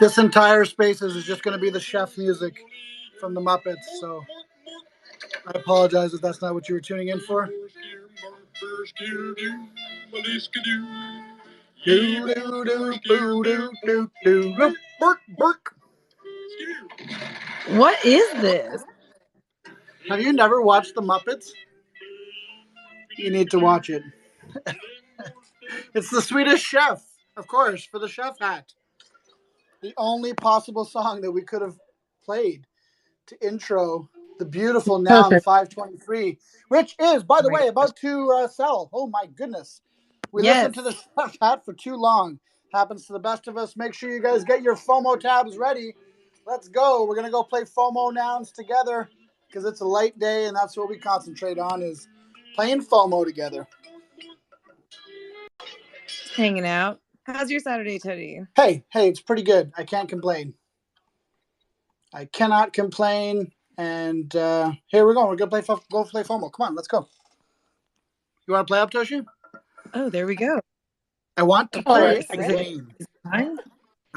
This entire Spaces is just going to be the chef music from the Muppets, so I apologize if that's not what you were tuning in for. What is this? Have you never watched the Muppets? You need to watch it. It's the Swedish Chef, of course, for the chef hat. The only possible song that we could have played to intro the beautiful Noun 523, which is, by the way, about to sell. Oh my goodness. We listened to the chef hat for too long. Happens to the best of us. Make sure you guys get your FOMO tabs ready. Let's go. We're going to go play FOMO nouns together because it's a light day and that's what we concentrate on is playing FOMO together. Hanging out. How's your Saturday, Teddy? Hey, it's pretty good. I can't complain. I cannot complain. And here we go. We're going to go play FOMO. Come on, let's go. You want to play up, Toshi? Oh, there we go. I want to play a game. I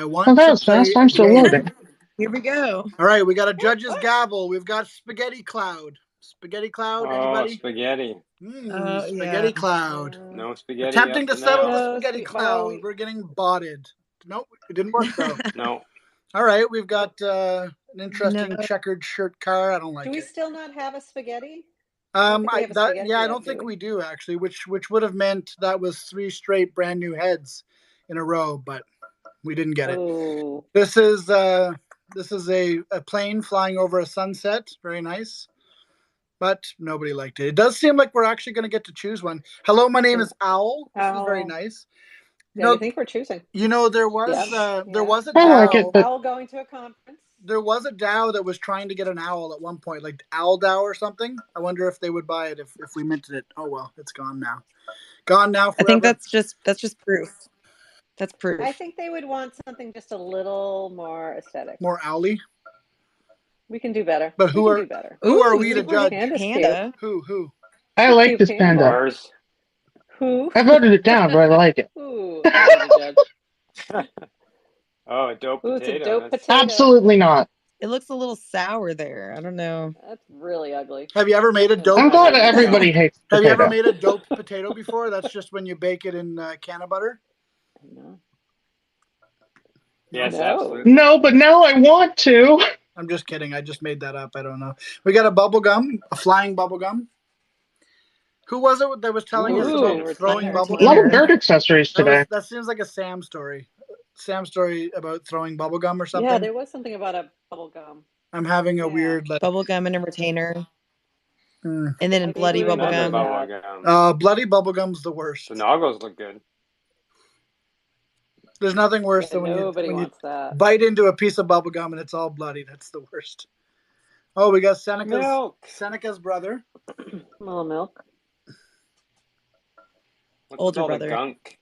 want to play I'm still loading. Here we go. All right, we got a judge's gavel. We've got Spaghetti Cloud. Spaghetti Cloud, anybody? Spaghetti. Spaghetti Cloud. No spaghetti. Attempting to settle the Spaghetti Cloud. We're getting botted. Nope, it didn't work though. No. All right, we've got an interesting checkered shirt car. I don't like it. Do we still not have a spaghetti? I don't think we do actually, which would have meant that was 3 straight brand new heads in a row, but we didn't get it. Oh. This is a plane flying over a sunset. Very nice. But nobody liked it. It does seem like we're actually going to get to choose one. Hello, my name is Owl. This is very nice. Yeah, I think we're choosing. You know, there was a DAO. Owl going to a conference. There was a DAO that was trying to get an owl at one point, like Owl DAO or something. I wonder if they would buy it if we minted it. Oh well, it's gone now. Gone now forever. I think that's just proof. That's proof. I think they would want something just a little more aesthetic. More owly. We can do better. But who are we to judge? Panda. Who? I like this panda. Bars. Who? I voted it down, but I like it. Ooh, I'm the judge. Oh, a dope potato. It's a dope potato. Absolutely not. It looks a little sour there. I don't know. That's really ugly. Have you ever made a dope? I'm glad everybody hates potato. Have you ever made a dope potato before? That's just when you bake it in a can of butter. No. Yes, No. absolutely. No, but now I want to. I'm just kidding. I just made that up. I don't know. We got a bubble gum, a flying bubble gum. Who was it that was telling us about throwing bubble gum? A lot of bird accessories today. That seems like a Sam story. Sam story about throwing bubble gum or something. Yeah, there was something about a bubble gum. I'm having a weird bubble gum and a retainer. And then bloody bubble gum. Bloody bubble gum's the worst. The noggles look good. There's nothing worse than when you bite into a piece of bubble gum and it's all bloody. That's the worst. Oh, we got Seneca's brother. A little milk. Older brother. Gunk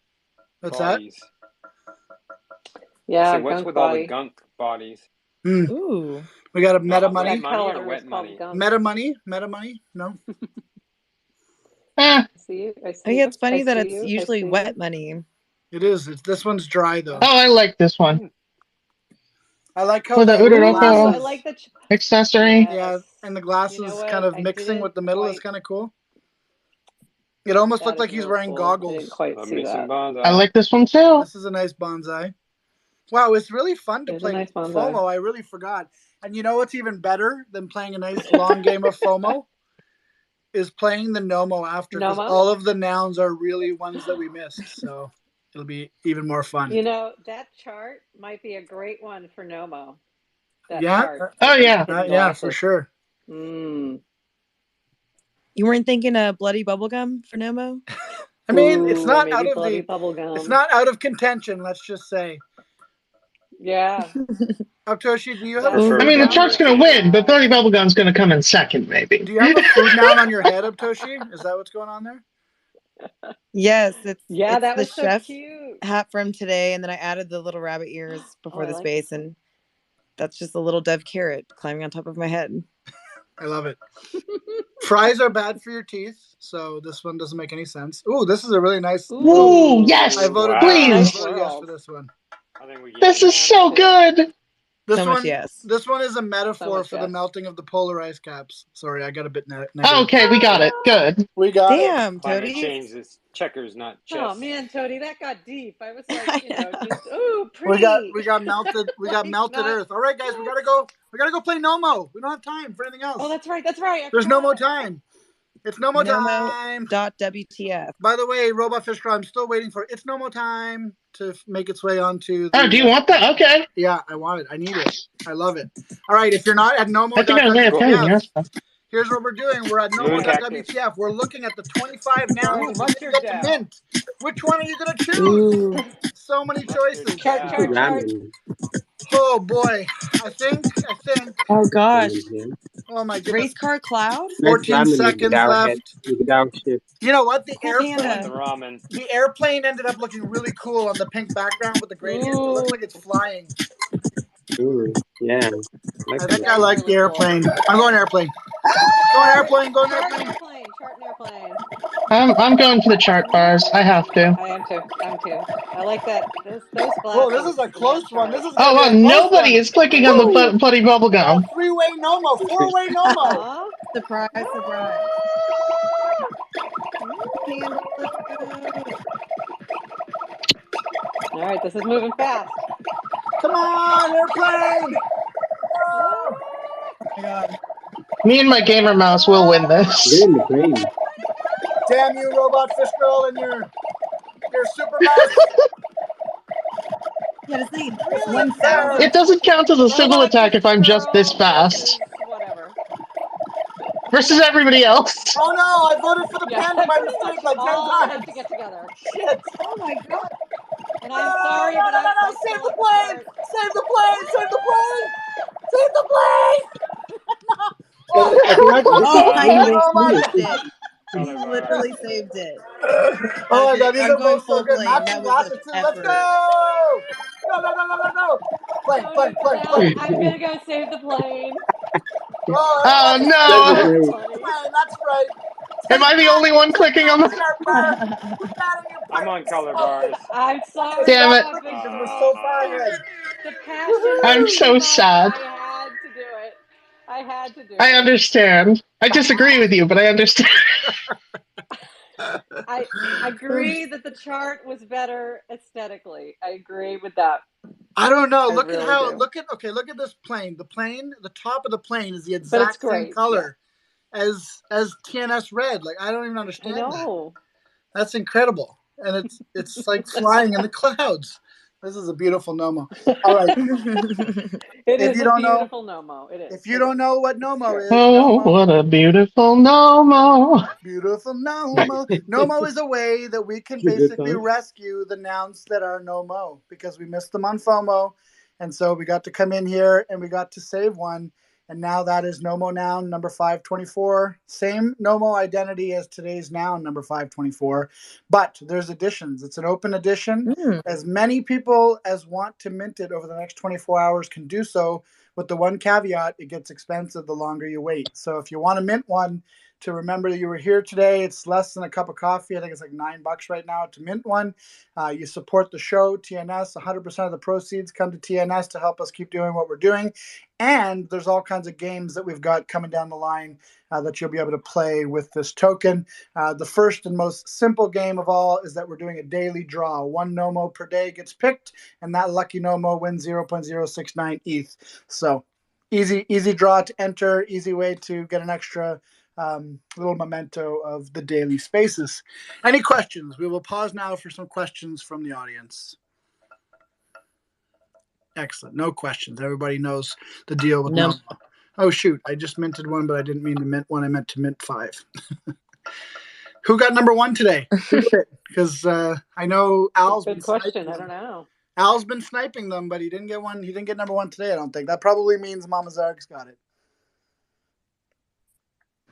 What's bodies? Yeah, what's with all the gunk bodies? Ooh. We got a meta money. Wet money? Meta money? Meta money? No. I see it's funny that it's usually wet money. It is. This one's dry though. Oh, I like this one. I like how the I like the accessory. Yeah, and the glasses kind of mixing with the middle is kind of cool. It almost looked like he's wearing goggles. I didn't quite see that. I like this one too. This is a nice bonsai. Wow, it's really fun to play FOMO. I really forgot. And you know what's even better than playing a nice long game of FOMO? Is playing the Nomo after, because all of the nouns are really ones that we missed. So it'll be even more fun. You know, that chart might be a great one for Nomo. that Yeah. chart. Oh, yeah. Yeah, for sure. Mm. You weren't thinking of bloody bubblegum for Nomo? I mean, it's Ooh, not maybe out of bloody the. bubblegum. It's not out of contention. Let's just say. Yeah. Aptoshi, do you have That's a Prefer food I mean, the noun? chart's going to win, but Bloody Bubblegum's going to come in second, maybe. Do you have a food noun on your head, Aptoshi? Is that what's going on there? Yes, it's that the was so chef cute. hat from today, and then I added the little rabbit ears before I the like space, this one. and that's just a little dove carrot climbing on top of my head. I love it. Fries are bad for your teeth, so this one doesn't make any sense. Ooh, this is a really nice. Ooh, yes, I voted. please. I voted yes for this one. I think we get This it. is so good. This So one, much yes. This one is a metaphor much for the yes. melting of the polar ice caps. Sorry, I got a bit negative. Okay, we got it. Good. We got it. Damn, Climate Toady. change is checkers, not chess. Oh man, Toady, that got deep. I was like, just ooh, We pretty. got melted. We got melted not- Earth. All right, guys, we gotta go. We gotta go play Nomo. We don't have time for anything else. Oh, that's right. That's right. There's no more time. It's no more Nomo time. .wtf. By the way, Robot Fish Girl, I'm still waiting for It's No More Time to make its way onto the... Oh, do you want that? Okay. Yeah, I want it. I need it. I love it. All right, if you're not at I think I was there paying. Yes. here's what we're doing. We're at Moon cactus. NounsDAO. We're looking at the 25 nouns Ooh, that mustard you get to down. mint. Which one are you going to choose? Ooh. So many choices. Chart. Oh, boy. I think... Oh gosh. Oh, my goodness. Race car cloud? 14 seconds left. You know what? The Cool airplane... panda. The ramen. The airplane ended up looking really cool on the pink background with the gradient. It looks like it's flying. Ooh, yeah. I think I like the airplane. I'm going airplane. Going airplane. Chart and airplane. I'm going for the chart bars. I have to. I am too. I like that. Those glasses. Whoa, this is a close one. This is Oh, gonna be wow, a close nobody one. is clicking on the Bloody Bubblegum. Three-way Nomo. Four-way Nomo. Aw. Surprise. All right, this is moving fast. Come on, airplane. Oh my god. Me and my gamer mouse will win this. They're in the plane. Damn you, Robot Fish Girl, and your super mouse. Yeah, this thing. Really? 1,000. It doesn't count as a civil attack if I'm just this fast. Whatever. Versus everybody else. Oh no, I voted for the panda by pretty mistake much like 10 all times. have to get together. Shit. Oh my god. And I'm sorry, but I Save the plane! Save the plane! Save the plane! Save the plane! I feel like this Oh is my really god, smooth. he saved it. He Color bar. literally saved it. Oh my god, these I'm are going both so full good. blame. Matching That was glasses an too. Let's effort. go! Go! Plane. I'm gonna go save the plane. Oh no! That's right. Am I the only one clicking on the... I'm on color bars. I'm sorry. Damn it. Because we're so far ahead. The passion. I'm so sad. I had to do it. I understand. I disagree with you, but I understand. I agree that the chart was better aesthetically. I agree with that. I don't know. I Look really at how. do. Look at this plane. The top of the plane is the exact same color as TNS red. Like I don't even understand that. That's incredible, and it's like flying in the clouds. This is a beautiful Nomo. All right. It is a beautiful Nomo. It is. If you don't know what Nomo is, Oh, what a beautiful Nomo. Beautiful Nomo. Nomo is a way that we can basically rescue the nouns that are Nomo because we missed them on FOMO. And so we got to come in here and we got to save one. And now that is Nomo noun number 524. Same Nomo identity as today's noun number 524. But there's additions. It's an open edition. As many people as want to mint it over the next 24 hours can do so. With the one caveat, it gets expensive the longer you wait. So if you want to mint one to remember that you were here today, it's less than a cup of coffee. I think it's like $9 right now to mint one. You support the show, TNS. 100% of the proceeds come to TNS to help us keep doing what we're doing. And there's all kinds of games that we've got coming down the line that you'll be able to play with this token. The first and most simple game of all is that we're doing a daily draw. One Nomo per day gets picked, and that lucky Nomo wins 0.069 ETH. So easy draw to enter, easy way to get an extra little memento of the daily spaces. Any questions? We will pause now for some questions from the audience. Excellent. No questions. Everybody knows the deal with No. no. Oh, shoot. I just minted one, but I didn't mean to mint one. I meant to mint 5. Who got number 1 today? Because I know Al's Good been question. sniping I them. don't know. Al's been sniping them, but he didn't get one. He didn't get number 1 today, I don't think. That probably means Mama Zarg's got it.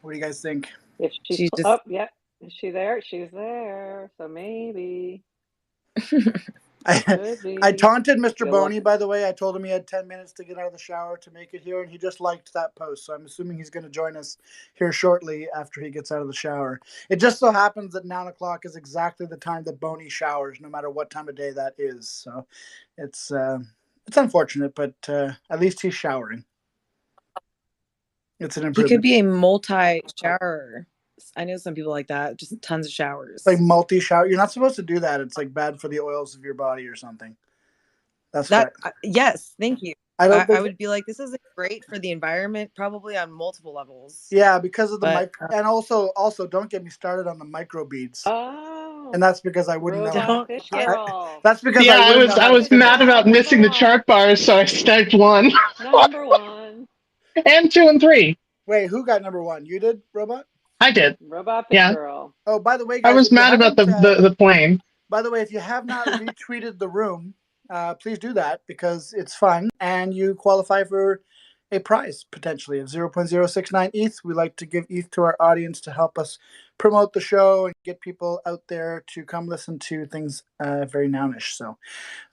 What do you guys think? If she's She's just- up, yeah. Is she there? She's there. So maybe. I taunted Mr. You're Boney, lucky. by the way. I told him he had 10 minutes to get out of the shower to make it here, and he just liked that post. So I'm assuming he's going to join us here shortly after he gets out of the shower. It just so happens that 9 o'clock is exactly the time that Boney showers, no matter what time of day that is. So it's unfortunate, but at least he's showering. It's an He improvement. could be a multi-shower. I know some people like that. Just tons of showers. Like multi-shower. You're not supposed to do that. It's like bad for the oils of your body or something. That's that. right. Yes, thank you. I would be like, this isn't great for the environment, probably on multiple levels. Yeah, because of the But- and also don't get me started on the microbeads. Oh. And that's because I wouldn't know. Robot fish girl. That's because Yeah, I wouldn't know how was to do mad that. about missing the chart bars, so I sniped 1 Number 1. and 2 and 3. Wait, who got number 1? You did, Robot? I did. Robot fish Yeah. girl. Oh, by the way, guys, I was if you mad about haven't, the plane. By the way, if you have not retweeted the room, please do that because it's fun and you qualify for a prize potentially of 0.069 ETH. We like to give ETH to our audience to help us promote the show and get people out there to come listen to things very nounish. So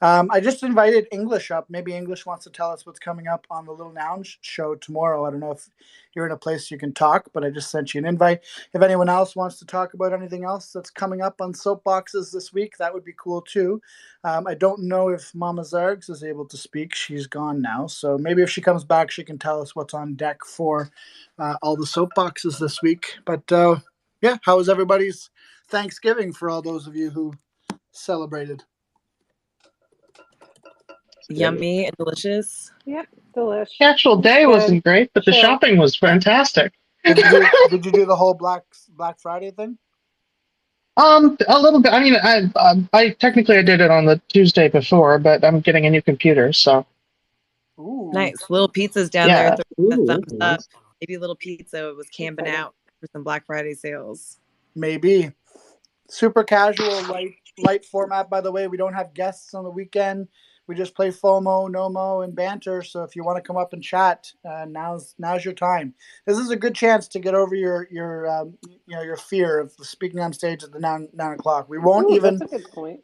I just invited English up. Maybe English wants to tell us what's coming up on the Little Noun show tomorrow. I don't know if you're in a place you can talk, but I just sent you an invite. If anyone else wants to talk about anything else that's coming up on Soapboxes this week, that would be cool too. I don't know if Mama Zargs is able to speak. She's gone now. So maybe if she comes back, she can tell us what's on deck for all the Soapboxes this week. But yeah, how was everybody's Thanksgiving for all those of you who celebrated? Yummy and delicious. Yep, delish. The actual day Good. wasn't great, but the Chill. shopping was fantastic. Did you do the whole Black Friday thing? A little bit. I mean, I technically I did it on the Tuesday before, but I'm getting a new computer, so. Ooh. Nice. Little pizzas down Yeah. there. Throwing the Ooh, thumbs that's up. Maybe a little pizza was camping out for some Black Friday sales. Maybe. Super casual, light format, by the way. We don't have guests on the weekend. We just play FOMO, NOMO, and banter. So if you want to come up and chat, now's your time. This is a good chance to get over your fear of speaking on stage at the 9 o'clock. We won't Ooh, even. That's a good point.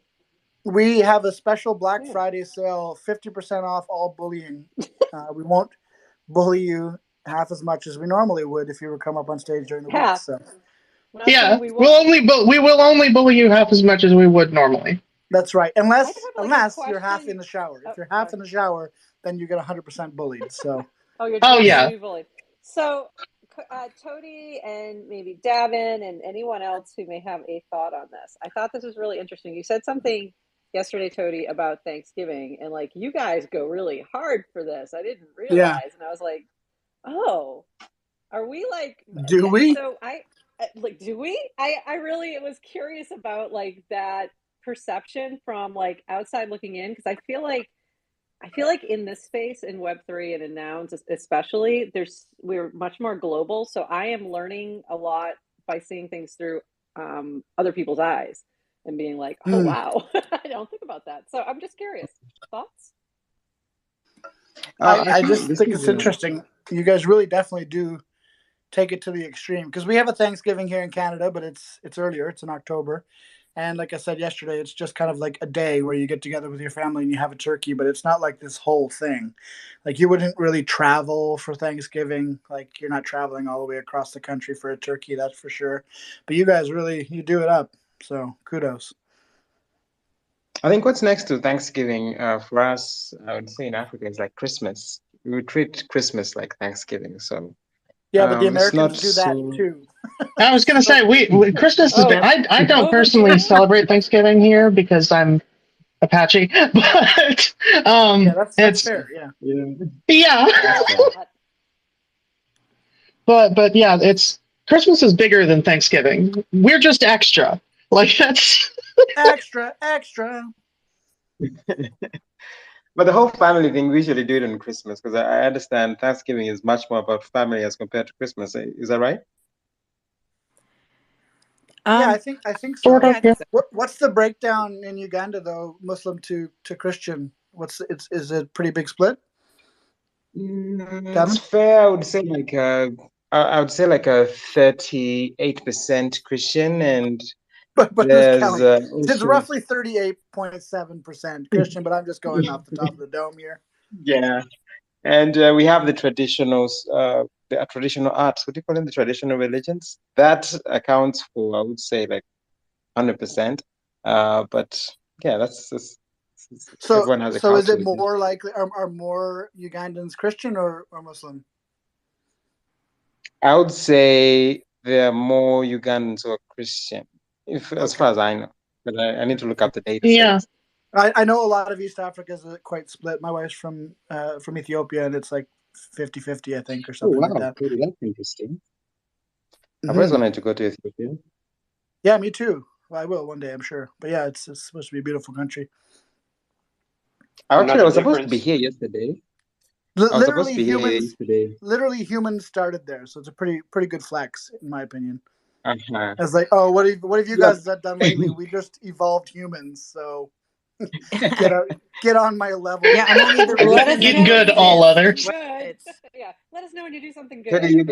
We have a special Black Yeah. Friday sale, 50% off all bullying. We won't bully you half as much as we normally would if you were come up on stage during the week. Half. So Not Yeah, saying we we will only bully you half as much as we would normally. that's right. I Unless have, like, a you're half question. in the shower. Oh, If you're half sorry. in the shower, then you get 100% bullied. So Oh, you're Oh, yeah. totally bullied. So, Tody and maybe Davin and anyone else who may have a thought on this. I thought this was really interesting. You said something yesterday, Tody, about Thanksgiving, and like you guys go really hard for this. I didn't realize, Yeah. and I was like, oh, are we like? Do we? So do we? I really was curious about like that perception from like outside looking in, because I feel like in this space, in Web3 and in nouns especially, we're much more global. So I am learning a lot by seeing things through other people's eyes and being like, oh, wow, I don't think about that. So I'm just curious. Thoughts? I just this think is, it's interesting. You guys really definitely do take it to the extreme, because we have a Thanksgiving here in Canada, but it's earlier. It's in October. And like I said yesterday, it's just kind of like a day where you get together with your family and you have a turkey, but it's not like this whole thing. Like you wouldn't really travel for Thanksgiving. Like you're not traveling all the way across the country for a turkey, that's for sure. But you guys really, you do it up. So kudos. I think what's next to Thanksgiving for us, I would say in Africa, is like Christmas. We treat Christmas like Thanksgiving. So Yeah, but the it's not Americans do that so- too. I was going to say, we Christmas is. Oh. I don't Oh, personally yeah. celebrate Thanksgiving here because I'm Apache, but Yeah, that's it's fair. Yeah. yeah. But yeah, it's Christmas is bigger than Thanksgiving. We're just extra. Like that's Extra. But the whole family thing, we usually do it on Christmas because I understand Thanksgiving is much more about family as compared to Christmas. Is that right? Yeah, I think so. Sort of, yeah, I think so. What's the breakdown in Uganda though, Muslim to Christian? Is it a pretty big split? It's fair. I would say like I would say like a 38% Christian, and But who's there's counting? It's also, roughly 38.7% Christian, but I'm just going off the top of the dome here. yeah, and we have the traditional arts. What do you call them? The traditional religions. That accounts for, I would say, like 100%. But yeah, that's just, So everyone has a so is culture. it more likely are more Ugandans Christian or Muslim? I would say there are more Ugandans who are Christian, as far as I know. But I need to look up the data. yeah. I know a lot of East Africa is quite split. My wife's from Ethiopia, and it's like 50-50, I think, or something like that. Cool. That's interesting. I've always wanted to go to Ethiopia. Yeah, me too. Well, I will one day, I'm sure. But yeah, it's supposed to be a beautiful country. Actually, I was supposed to be here yesterday. Literally, humans started there, so it's a pretty good flex, in my opinion. Uh-huh. It's like, oh, what have you guys done lately? We just evolved humans, so get on my level. Yeah, I mean, either Let us Get know good, when you all do others. something good. Yeah, let us know when you do something good. Teddy, you're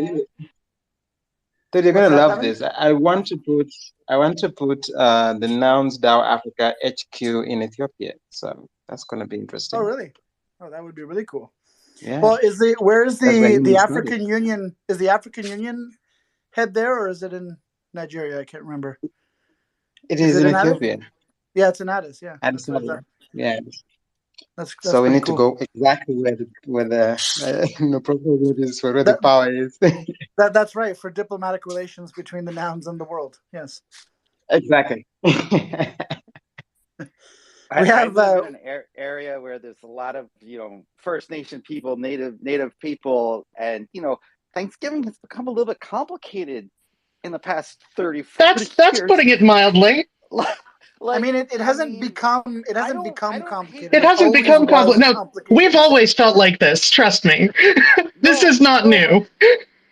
gonna love this. I want to put the NounsDAO Africa HQ in Ethiopia, so that's gonna be interesting. Oh, really? Oh, that would be really cool. Yeah. Well, where is That's where the humans African started. Union? Is the African Union head there, or is it in Nigeria? I can't remember. It is in Ethiopia. Yeah, it's in Addis. Yeah, Addis Ababa. Yeah. That's so we need cool. to go exactly where the power is. That's right, for diplomatic relations between the nouns and the world. Yes. Exactly. We have I live in an area where there's a lot of First Nation people, Native people, and Thanksgiving has become a little bit complicated in the past 30, 40 years. That's putting it mildly. I mean, it hasn't become complicated. It hasn't become complicated. No, we've always felt like this. Trust me. This is not new.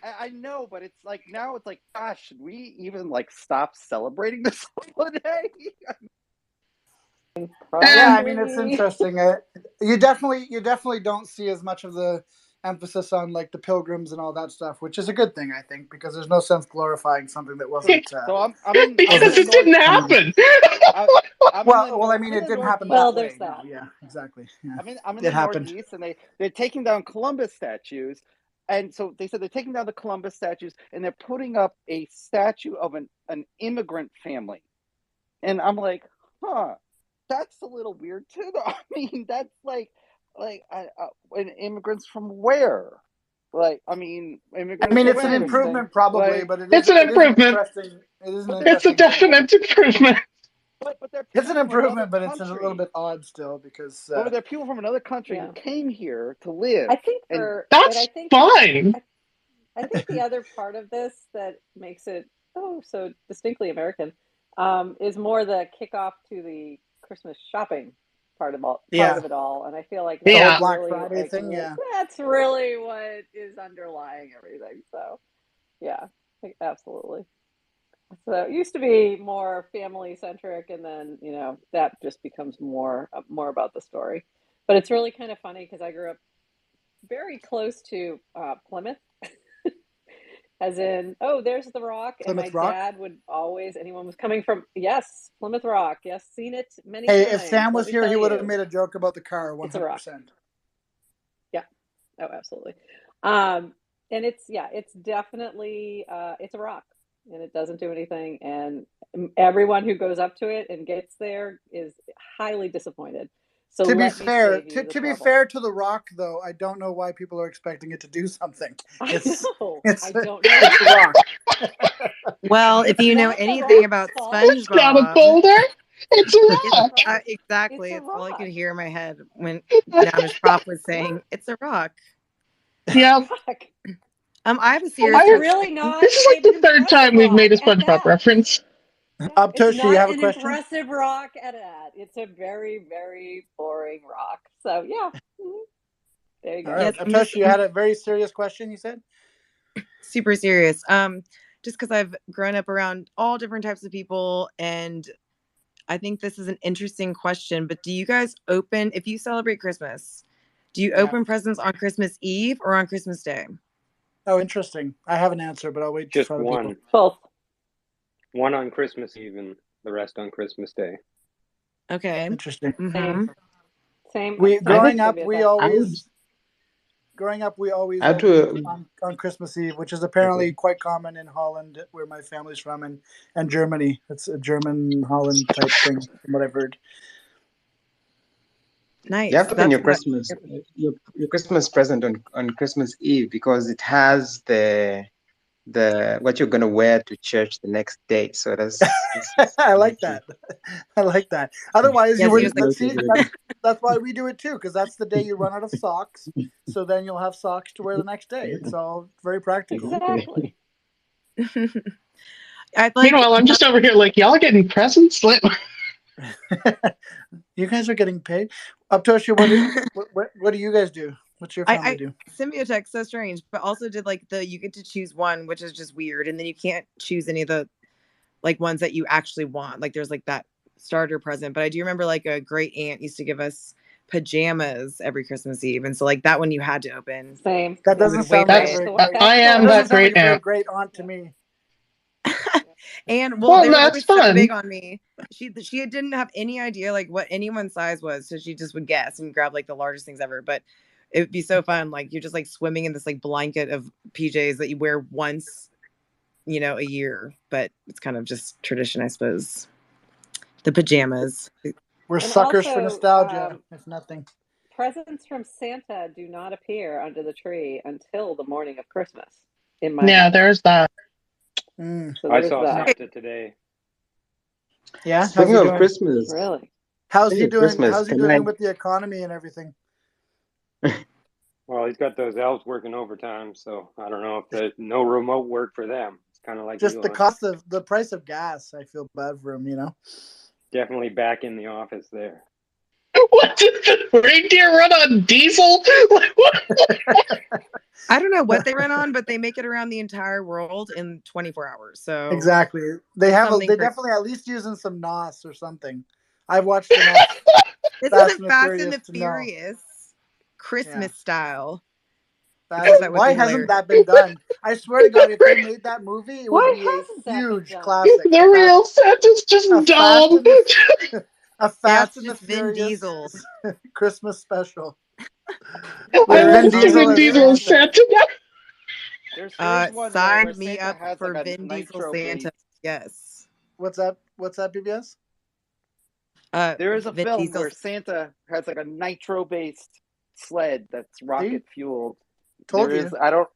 I know, but it's like now it's like, gosh, should we even stop celebrating this holiday? Yeah, I mean, it's interesting. You definitely don't see as much of the emphasis on the pilgrims and all that stuff, which is a good thing, I think, because there's no sense glorifying something that wasn't. So because it didn't happen. Well, I mean, it didn't happen. Well, there's that. Yeah, exactly. Yeah. I'm in the Northeast, and they're taking down Columbus statues, and so they said they're taking down the Columbus statues, and they're putting up a statue of an immigrant family, and I'm like, huh. That's a little weird too, though. I mean, that's immigrants from where? Immigrants. I mean, it's an improvement, probably, but it's an improvement. It's a definite improvement. But it's an improvement, but it's a little bit odd still because. But there are people from another country who came here to live. I think that's fine. I think the other part of this that makes it so distinctly American is more the kickoff to the Christmas shopping part of it all, and I feel like the that's Black really, Friday thing, that's really what is underlying everything. So, yeah, absolutely. So it used to be more family centric, and then that just becomes more about the story. But it's really kind of funny because I grew up very close to Plymouth. As in, there's the Rock, Plymouth and my dad would always. Anyone was coming from Plymouth Rock. Yes, seen it many times. Hey, if Sam was here, he would have made a joke about the car. 100%. It's a rock. Yeah. Oh, absolutely. And it's definitely it's a rock, and it doesn't do anything. And everyone who goes up to it and gets there is highly disappointed. So to be fair to the Rock, though, I don't know why people are expecting it to do something. I don't know. It's the Rock. Well, if you know anything about SpongeBob, it's got a boulder. It's a rock. Exactly. It's all I could hear in my head when his prop was saying, "It's a rock." Yeah. I have a serious. Really not. This is the third time we've made a SpongeBob reference. Uptoshi, It's you not have a an question? impressive rock at all. It's a very, very boring rock. So yeah. There you go. All right. Yes, I'm just Uptoshi, you had a very serious question, you said? super serious. Just because I've grown up around all different types of people, and I think this is an interesting question. But do you guys open, if you celebrate Christmas, do you open presents on Christmas Eve or on Christmas Day? Oh, interesting. I have an answer, but I'll wait Just for other one. people. Both. One on Christmas Eve and the rest on Christmas Day. Okay. Interesting. Mm-hmm. Same. Growing up, I we always would opened on Christmas Eve, which is apparently quite common in Holland, where my family's from, and Germany. It's a German Holland type thing, from what I've heard. Nice. You have to open That's your what- Christmas present on Christmas Eve because it has the what you're gonna wear to church the next day. So that's I like that. I like that. Otherwise, Yes, you he wouldn't. was See, that's why we do it too, because that's the day you run out of socks. So then you'll have socks to wear the next day. It's all very practical. Exactly. I'd like. Meanwhile, I'm just over here like, y'all getting presents? Like, You guys are getting paid. Uptoshi, what do you guys do? What's your family do? Symbiotex, so strange, but also did like you get to choose one, which is just weird, and then you can't choose any of the like ones that you actually want. Like there's like that starter present, but I do remember like a great aunt used to give us pajamas every Christmas Eve, and so like that one you had to open. Same. That doesn't sound like like a a very very great. I am That that doesn't sound like great a very aunt. great aunt to me. And Well, they were that's always so fun. big on me. She didn't have any idea like what anyone's size was, so she just would guess and grab like the largest things ever. But it would be so fun. Like you're just like swimming in this like blanket of PJs that you wear once, a year. But it's kind of just tradition, I suppose. The pajamas. We're And suckers for also, nostalgia, if nothing. Presents from Santa do not appear under the tree until the morning of Christmas. In my yeah, house. there's that. So I there's saw that. Santa today. Yeah. Speaking of Christmas, Really? How's he Speaking of doing? Christmas, How's he can I- doing with the economy and everything? Well, he's got those elves working overtime, so I don't know if there's no remote work for them. It's kind of like Just Elon. the price of gas. I feel bad for him. Definitely back in the office there. What did the reindeer run on diesel? Like, what? I don't know what they run on, but they make it around the entire world in 24 hours. So Exactly. They have. Something They for- definitely at least using some NOS or something. I've watched enough. this Fast isn't and the Fast Furious and the to know. Furious Christmas style. Why be hasn't hilarious. that been done? I swear to God, if they made that movie, it would Why be a hasn't that been huge done? classic. The real Santa's just A Fast dumb. and the- a Fast it's and the just Vin Furious Diesel. Christmas special. I With love Vin Vin Diesel Diesel as as Santa. Santa. There's one Sign where me Santa up has for like a Vin Diesel nitro Santa. base. Yes. What's that, BBS? There is a Vin film Diesel. where Santa has like a nitro based sled that's rocket fueled. Told you. I don't.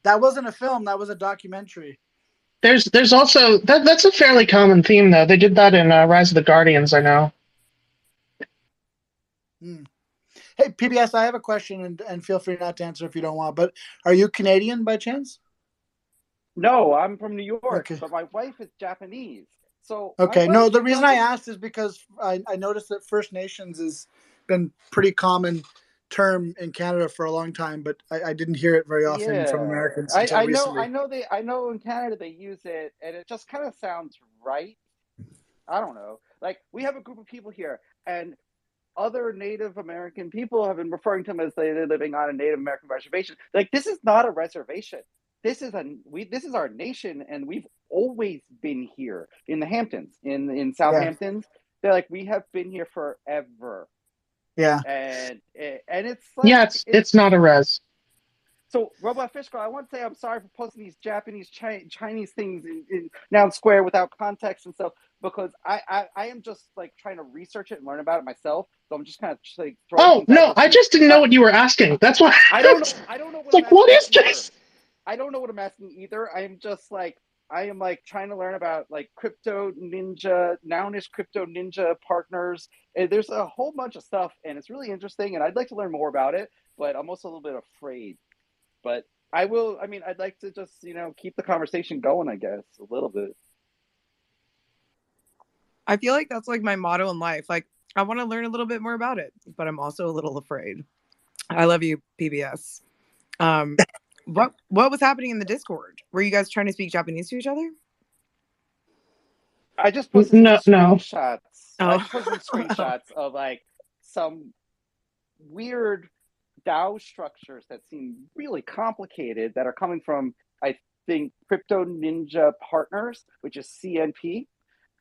That wasn't a film. That was a documentary. There's also that's a fairly common theme though. They did that in Rise of the Guardians, I know. Hey, PBS, I have a question, and feel free not to answer if you don't want. But are you Canadian by chance? No, I'm from New York, Okay. but my wife is Japanese. So Okay. my No, wife the reason I doesn't- asked is because I noticed that First Nations has been pretty common term in Canada for a long time, but I didn't hear it very often from Americans until recently. I know in Canada they use it, and it just kind of sounds right. I don't know. Like we have a group of people here, and other Native American people have been referring to them as they're living on a Native American reservation. Like this is not a reservation. This is our nation, and we've always been here in the Hamptons, in Southampton. They're like, we have been here forever. Yeah. And it's like, yeah, it's not a res. So, Robot Fish Girl, I want to say I'm sorry for posting these Japanese Chinese things in Noun Square without context and stuff, because I am just like trying to research it and learn about it myself. So I'm just kind of like throwing. Oh no, I just didn't know what you were asking. That's why I don't know. What like, what is this? I don't know what I'm asking either. I am trying to learn about like crypto ninja, nounish crypto ninja partners. And there's a whole bunch of stuff, and it's really interesting. And I'd like to learn more about it, but I'm also a little bit afraid. But I will. I mean, I'd like to just keep the conversation going. I guess a little bit. I feel like that's like my motto in life. Like, I want to learn a little bit more about it, but I'm also a little afraid. I love you, PBS. What was happening in the Discord? Were you guys trying to speak Japanese to each other? I just posted some No. screenshots. Oh. I just posted some screenshots of like some weird DAO structures that seem really complicated that are coming from, I think, Crypto Ninja Partners, which is CNP.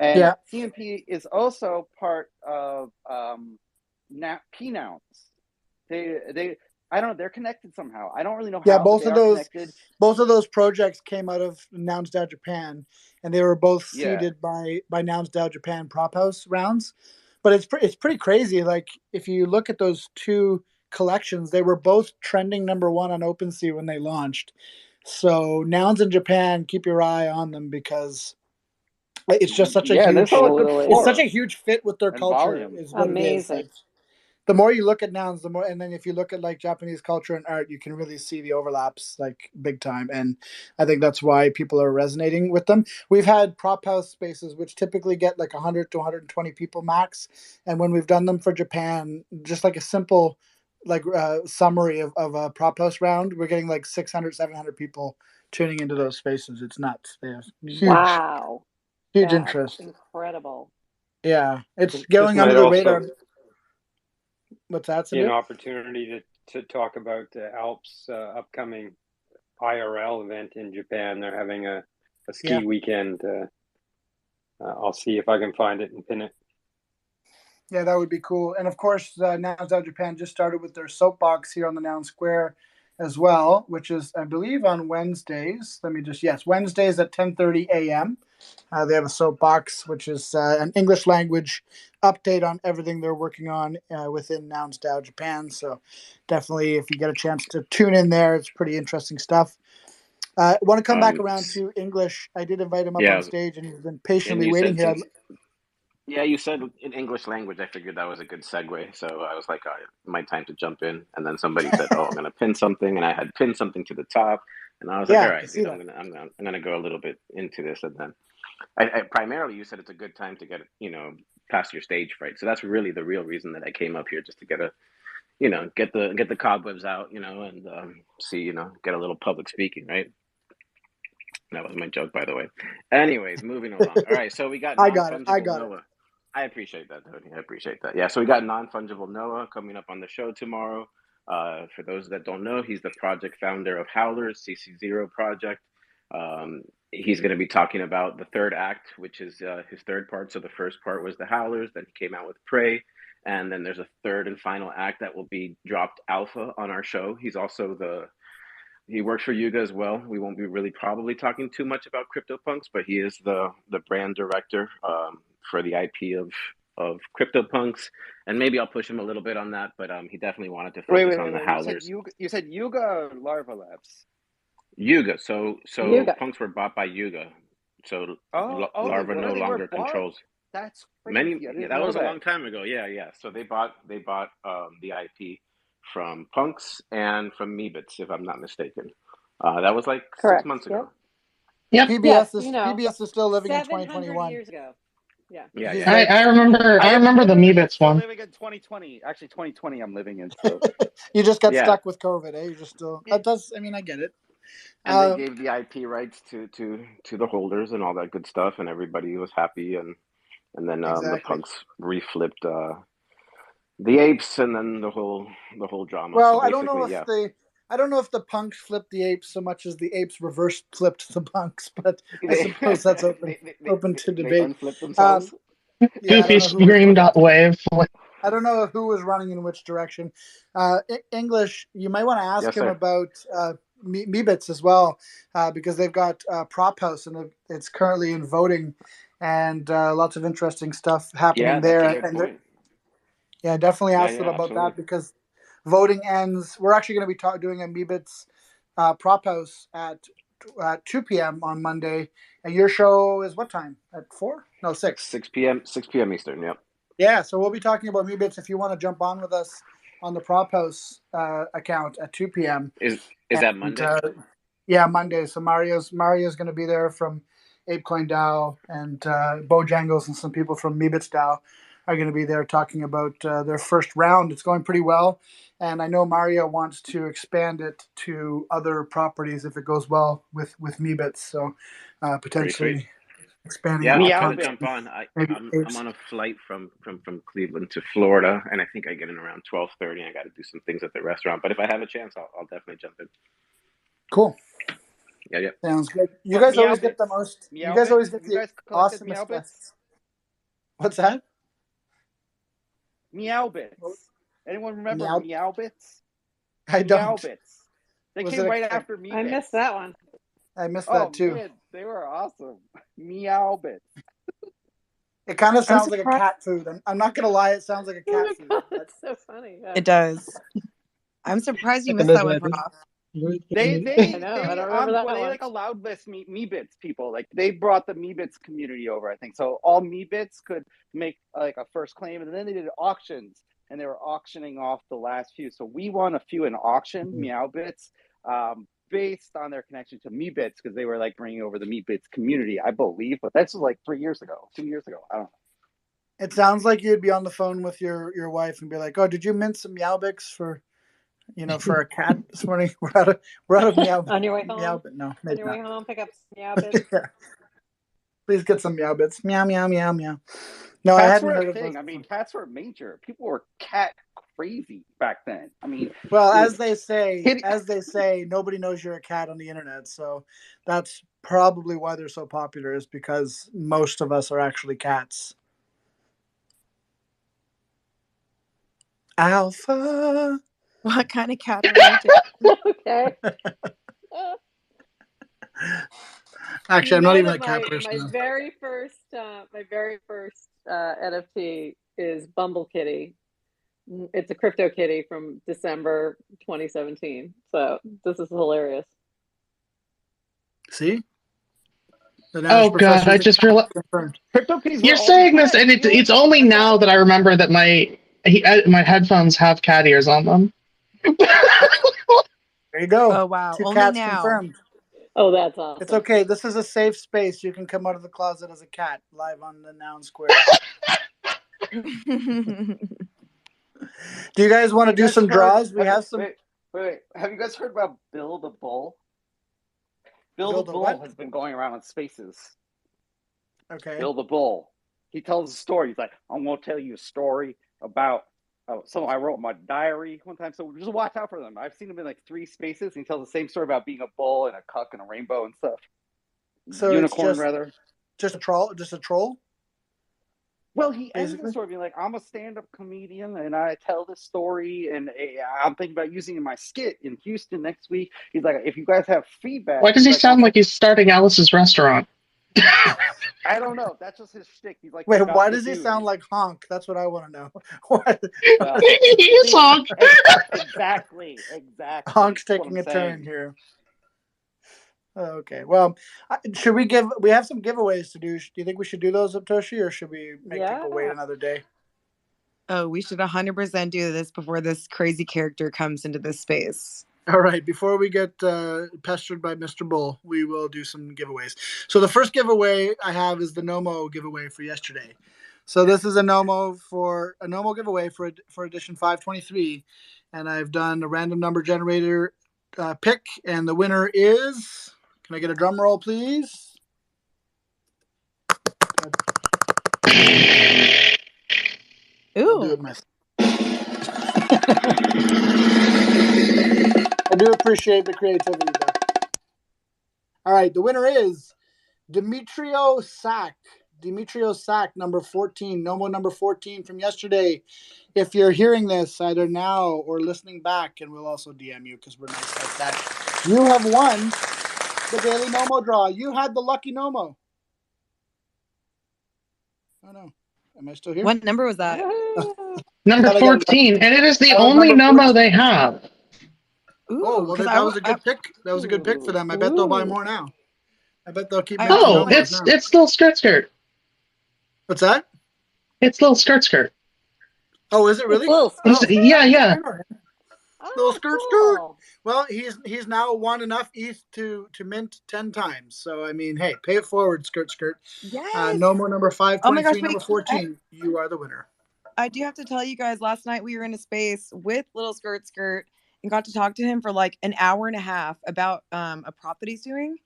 And CNP is also part of PNouns. They I don't know, they're connected somehow. I don't really know how. Both of those connected. Both of those projects came out of NounsDAO Japan, and they were both seeded by NounsDAO Japan Prop House rounds. But it's pretty crazy. Like, if you look at those two collections, they were both trending #1 on OpenSea when they launched. So Nouns in Japan, keep your eye on them, because it's just such a huge. It's such a huge fit with their culture. Volume. Is what Amazing. it is. Like, the more you look at nouns, the more, and then if you look at like Japanese culture and art, you can really see the overlaps like big time. And I think that's why people are resonating with them. We've had prop house spaces which typically get like 100 to 120 people max, and when we've done them for Japan, just like a simple like summary of a prop house round, we're getting like 600, 700 people tuning into those spaces. It's nuts. They have huge interest. Incredible. Yeah, it's going under the radar. What's that? An opportunity to talk about Alp's upcoming IRL event in Japan. They're having a ski weekend. I'll see if I can find it and pin it. Yeah, that would be cool. And of course, NounsDAO Japan just started with their soapbox here on the Noun Square as well, which is, I believe, on Wednesdays. Wednesdays at 10:30 a.m. They have a soapbox, which is an English language update on everything they're working on within NounsDAO Japan. So definitely, if you get a chance to tune in there, it's pretty interesting stuff. I want to come back around to English. I did invite him up on stage, and he's been patiently waiting here. You said in English language. I figured that was a good segue. So I was like, all right, my time to jump in. And then somebody said, oh, I'm going to pin something. And I had pinned something to the top. And I was like, all right, I'm gonna go a little bit into this. And then I primarily, you said it's a good time to get, past your stage fright. So that's really the real reason that I came up here, just to get get the cobwebs out, and see, get a little public speaking, right? That was my joke, by the way. Anyways, moving along. All right, so we got non-fungible Noah. I appreciate that, Tony. I appreciate that. Yeah, so we got non-fungible Noah coming up on the show tomorrow. For those that don't know, he's the project founder of Howlers, CC0 project. He's going to be talking about the third act, which is his third part. So the first part was the Howlers, then he came out with Prey, and then there's a third and final act that will be dropped alpha on our show. He's also he works for Yuga as well. We won't be really probably talking too much about CryptoPunks, but he is the brand director for the IP of CryptoPunks, and maybe I'll push him a little bit on that. But he definitely wanted to focus on the Howlers. You said Yuga or Larva Labs? Yuga. So Yuga. Punks were bought by Yuga. So Larva no longer controls. That's crazy. That was a long time ago. Yeah. So they bought the IP from Punks and from Meebits, if I'm not mistaken. That was like 6 months ago. Yep. PBS is still living in 2021. Years ago. Yeah. I remember the Meebits one. Living in 2020. Actually, 2020 I'm living in. So. You just got stuck with COVID, eh? You just still. That does. I mean, I get it. And they gave the IP rights to the holders and all that good stuff, and everybody was happy. And then the Punks reflipped the apes, and then the whole drama. Well, so I don't know if the Punks flipped the apes so much as the apes reverse flipped the Punks, but I suppose that's open to debate. They unflipped themselves. Goofy screamed out wave. I don't know who was running in which direction. English, you might want to ask him about Meebits as well, because they've got Prop House, and it's currently in voting, and lots of interesting stuff happening there. Definitely ask them about that, because voting ends. We're actually going to be doing a Meebits Prop House at 2 p.m. on Monday, and your show is what time? At 4? No, 6. 6 p.m. Eastern. Yep. Yeah, so we'll be talking about Meebits if you want to jump on with us on the Prop House account at 2 p.m. Is that Monday? Yeah, Monday. So Mario's going to be there from ApeCoin DAO, and Bojangles and some people from Meebits DAO are going to be there talking about their first round. It's going pretty well, and I know Mario wants to expand it to other properties if it goes well with Meebits. So potentially expanding. Yeah, it I'll try to to jump on. maybe I'm on a flight from Cleveland to Florida, and I think I get in around 12:30. I got to do some things at the restaurant, but if I have a chance, I'll definitely jump in. Cool. Yeah. Sounds good. You guys always get the most. You guys always get the awesomest guests. What's that? Meow Bits. Anyone remember Meow Bits? I don't. Meow Bits. They came right after me. I missed that one. I missed that too. Man, they were awesome. Meow Bits. It kind of sounds like a cat food. I'm not gonna lie, it sounds like a cat food. That's so funny. Yeah. It does. I'm surprised you missed that one, Prof. They like allowed this Meebits people. Like they brought the Meebits community over, I think. So all Meebits could make like a first claim, and then they did auctions, and they were auctioning off the last few. So we won a few in auction, Meow Bits, based on their connection to Meebits, because they were like bringing over the Meebits community, I believe. But that's like 2 years ago. I don't know. It sounds like you'd be on the phone with your wife and be like, "Oh, did you mint some Meowbix for a cat this morning? We're out of Meow." On your way home? Meow, no, on your way home, pick up some Meow Bits. Yeah. Please get some Meow Bits. Meow, meow, meow, meow. No, Cats I hadn't were heard a of thing. those. I mean, cats were major. People were cat crazy back then. I mean, well, as they say, nobody knows you're a cat on the internet. So that's probably why they're so popular, is because most of us are actually cats. Alpha. What kind of cat are you? Okay. Actually, I'm not even a cat person. My very first NFT is Bumble Kitty. It's a crypto kitty from December 2017. So this is hilarious. See? Oh God! I just realized you're saying this, and it's only now that I remember that my headphones have cat ears on them. There you go. Oh wow! Two only cats now. Confirmed. Oh, that's awesome. It's okay. This is a safe space. You can come out of the closet as a cat live on the Noun Square. Do you guys want to do some draws? We have some. Wait. Have you guys heard about Bill the Bull? Bill the Bull has been going around in spaces. Okay. Bill the Bull. He tells a story. He's like, I'm going to tell you a story about something I wrote in my diary one time. So just watch out for them. I've seen him in like 3 spaces. And he tells the same story about being a bull and a cuck and a rainbow and stuff. So unicorn, rather. Just a troll? Well, he ends the story being like, I'm a stand-up comedian, and I tell this story, and I'm thinking about using it in my skit in Houston next week. He's like, if you guys have feedback... Why does he sound like he's starting Alice's restaurant? I don't know. That's just his shtick. He's like, wait, why does he sound like Honk? That's what I want to know. He's Honk. Exactly. Honk's taking a turn here. Okay, well, should we give? We have some giveaways to do. Do you think we should do those, Toshi, or should we make people wait another day? Oh, we should 100% do this before this crazy character comes into this space. All right, before we get pestered by Mr. Bull, we will do some giveaways. So the first giveaway I have is the Nomo giveaway for yesterday. So this is a Nomo giveaway for edition 523, and I've done a random number generator pick, and the winner is. Can I get a drum roll, please? Ooh. I'll do it myself. I do appreciate the creativity, though. All right, the winner is Demetrio Sack. Demetrio Sack, number 14, Nomo number 14 from yesterday. If you're hearing this either now or listening back, and we'll also DM you because we're nice like that, you have won the daily Nomo draw. You had the lucky Nomo. Oh no. Am I still here? What number was that? Number 14, and it is the only Nomo they have. Ooh, well, that was a good pick. That was a good pick for them. I bet they'll buy more now. I bet they'll keep. Oh, it's little skirt. What's that? It's little skirt. Oh, is it really? Yeah. Little skirt. Well, he's now won enough ETH to mint 10 times. So I mean, hey, pay it forward, skirt. Yes. No more number 523, oh my gosh, number 14. You are the winner. I do have to tell you guys, last night we were in a space with Little Skirt and got to talk to him for like an hour and a half about a prop that he's doing.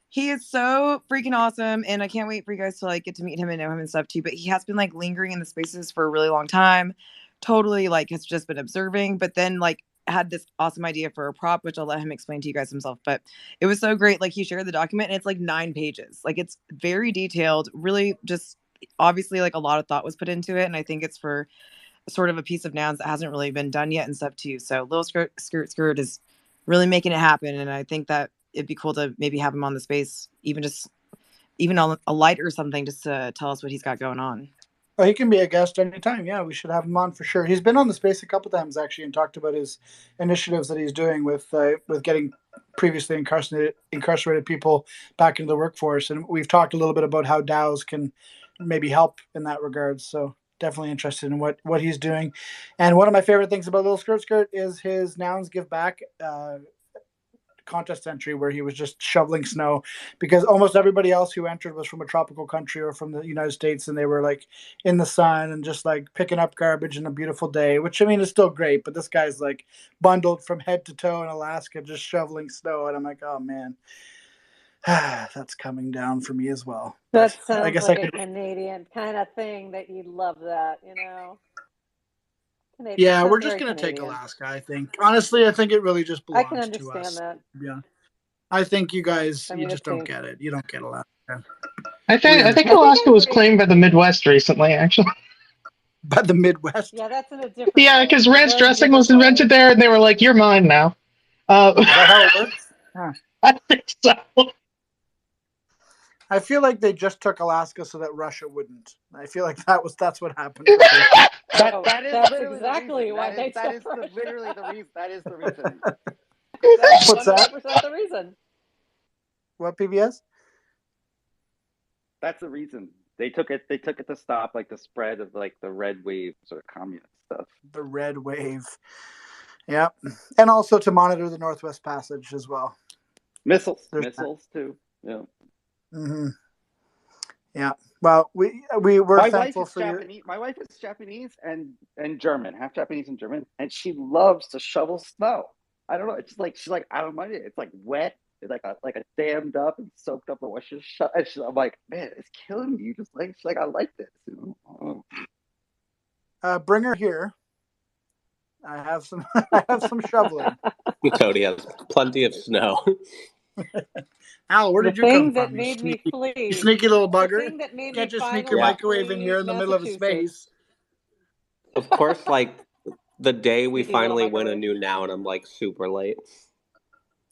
He is so freaking awesome, and I can't wait for you guys to like get to meet him and know him and stuff too. But he has been like lingering in the spaces for a really long time. Totally like has just been observing, but then like had this awesome idea for a prop, which I'll let him explain to you guys himself. But it was so great. Like he shared the document and it's like 9 pages. Like it's very detailed, really just obviously like a lot of thought was put into it. And I think it's for sort of a piece of nouns that hasn't really been done yet and stuff too. So Little Skirt is really making it happen. And I think that it'd be cool to maybe have him on the space, even on a light or something, just to tell us what he's got going on. Well, he can be a guest anytime. Yeah, we should have him on for sure. He's been on the space a couple times actually, and talked about his initiatives that he's doing with getting previously incarcerated people back into the workforce. And we've talked a little bit about how DAOs can maybe help in that regard. So definitely interested in what he's doing. And one of my favorite things about Little Skirt is his Nouns Give Back contest entry, where he was just shoveling snow, because almost everybody else who entered was from a tropical country or from the United States, and they were like in the sun and just like picking up garbage in a beautiful day, which I mean is still great, but this guy's like bundled from head to toe in Alaska just shoveling snow, and I'm like, oh man, that's coming down for me as well. That sounds I guess like a Canadian kind of thing that you'd love that, you know. Yeah, we're just going to take Alaska, I think. Honestly, I think it really just belongs to us. I can understand that. Yeah. I think you guys, you just don't get it. You don't get Alaska. I think Alaska was claimed by the Midwest recently, actually. By the Midwest? Yeah, that's in a different Yeah, because ranch dressing was invented there, and they were like, you're mine now. Is that how it works? Huh. I think so. I feel like they just took Alaska so that Russia wouldn't. I feel like that's what happened. That is that's exactly why they that is literally the reason. That is the reason. What's that? 100% the reason. What, PBS? That's the reason. They took it to stop like the spread of like the red wave sort of communist stuff. The red wave. Yeah. And also to monitor the Northwest Passage as well. Missiles too. Yeah. Mm-hmm. Yeah. Well, we're thankful for Japanese. My wife is Japanese and German, half Japanese and German, and she loves to shovel snow. I don't know. It's just like she's like, I don't mind it. It's like wet. It's like a dammed up and soaked up. I'm like, man, it's killing me. She's like, I like this. You know? Bring her here. I have some shoveling. Cody has plenty of snow. Al, where did you come from? The thing that made me flee. You sneaky little bugger. The thing that made Can't me just sneak your microwave in here in the middle of a space. Of course, like the day we finally win a new noun, I'm like super late.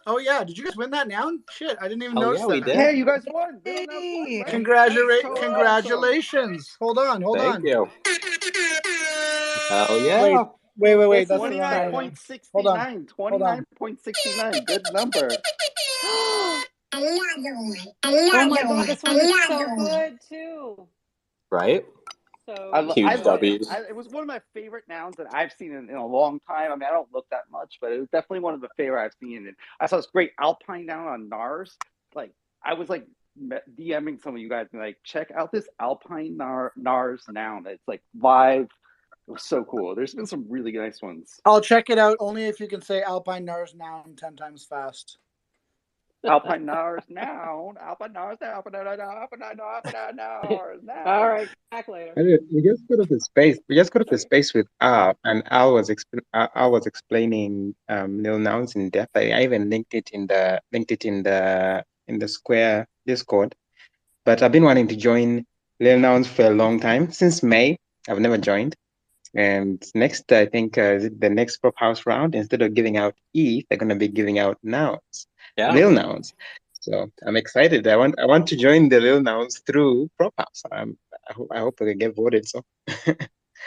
Oh yeah, did you guys win that noun? Shit, I didn't even notice that. We did. Yeah, you guys won. Hey. Congratulations. Hold on. Thank you. Oh yeah. Wait. That's 29.69. 29.69. Good number. Oh my god, this one is so good too. Right? So huge W's. It was one of my favorite nouns that I've seen in a long time. I mean, I don't look that much, but it was definitely one of the favorite I've seen. And I saw this great alpine noun on NARS. Like, I was like DMing some of you guys and like, check out this alpine NARS noun. It's like live. It was so cool. There's been some really nice ones. I'll check it out only if you can say alpine NARS noun 10 times fast. Alpine NARS noun. Alpine NARS noun. Alpine NARS noun. All right, back later. We just got off the space with Al, and Al was explaining Nil Nouns in depth. I even linked it in the Square Discord. But I've been wanting to join Lil Nouns for a long time, since May. I've never joined. And next, I think the next prop house round, instead of giving out ETH, they're going to be giving out nouns, Lil Nouns. So I'm excited. I want to join the Lil Nouns through prop house. I hope I can get voted. So,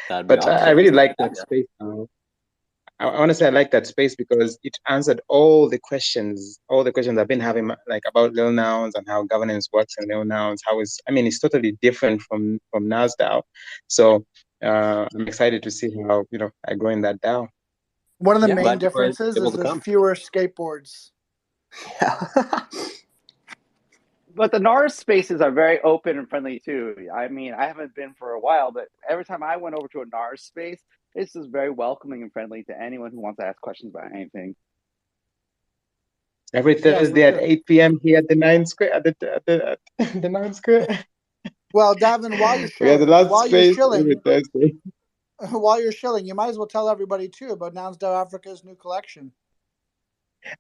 but awesome. I really like that space. Honestly, I like that space because it answered all the questions I've been having, like about Lil Nouns and how governance works in Lil Nouns. It's totally different from NounsDAO. So I'm excited to see how I go in that DAO. One of the Yeah. main Glad you were differences able is to there's come. fewer skateboards. But the NARS spaces are very open and friendly too. I mean, I haven't been for a while, but every time I went over to a NARS space, it's just very welcoming and friendly to anyone who wants to ask questions about anything. Every Thursday at 8 p.m. here at the Noun Square, at the Noun Square. Well, Davin, while you're We are the last while you're space shilling, every Thursday. while you're shilling, you might as well tell everybody too about NounsDAO Africa's new collection.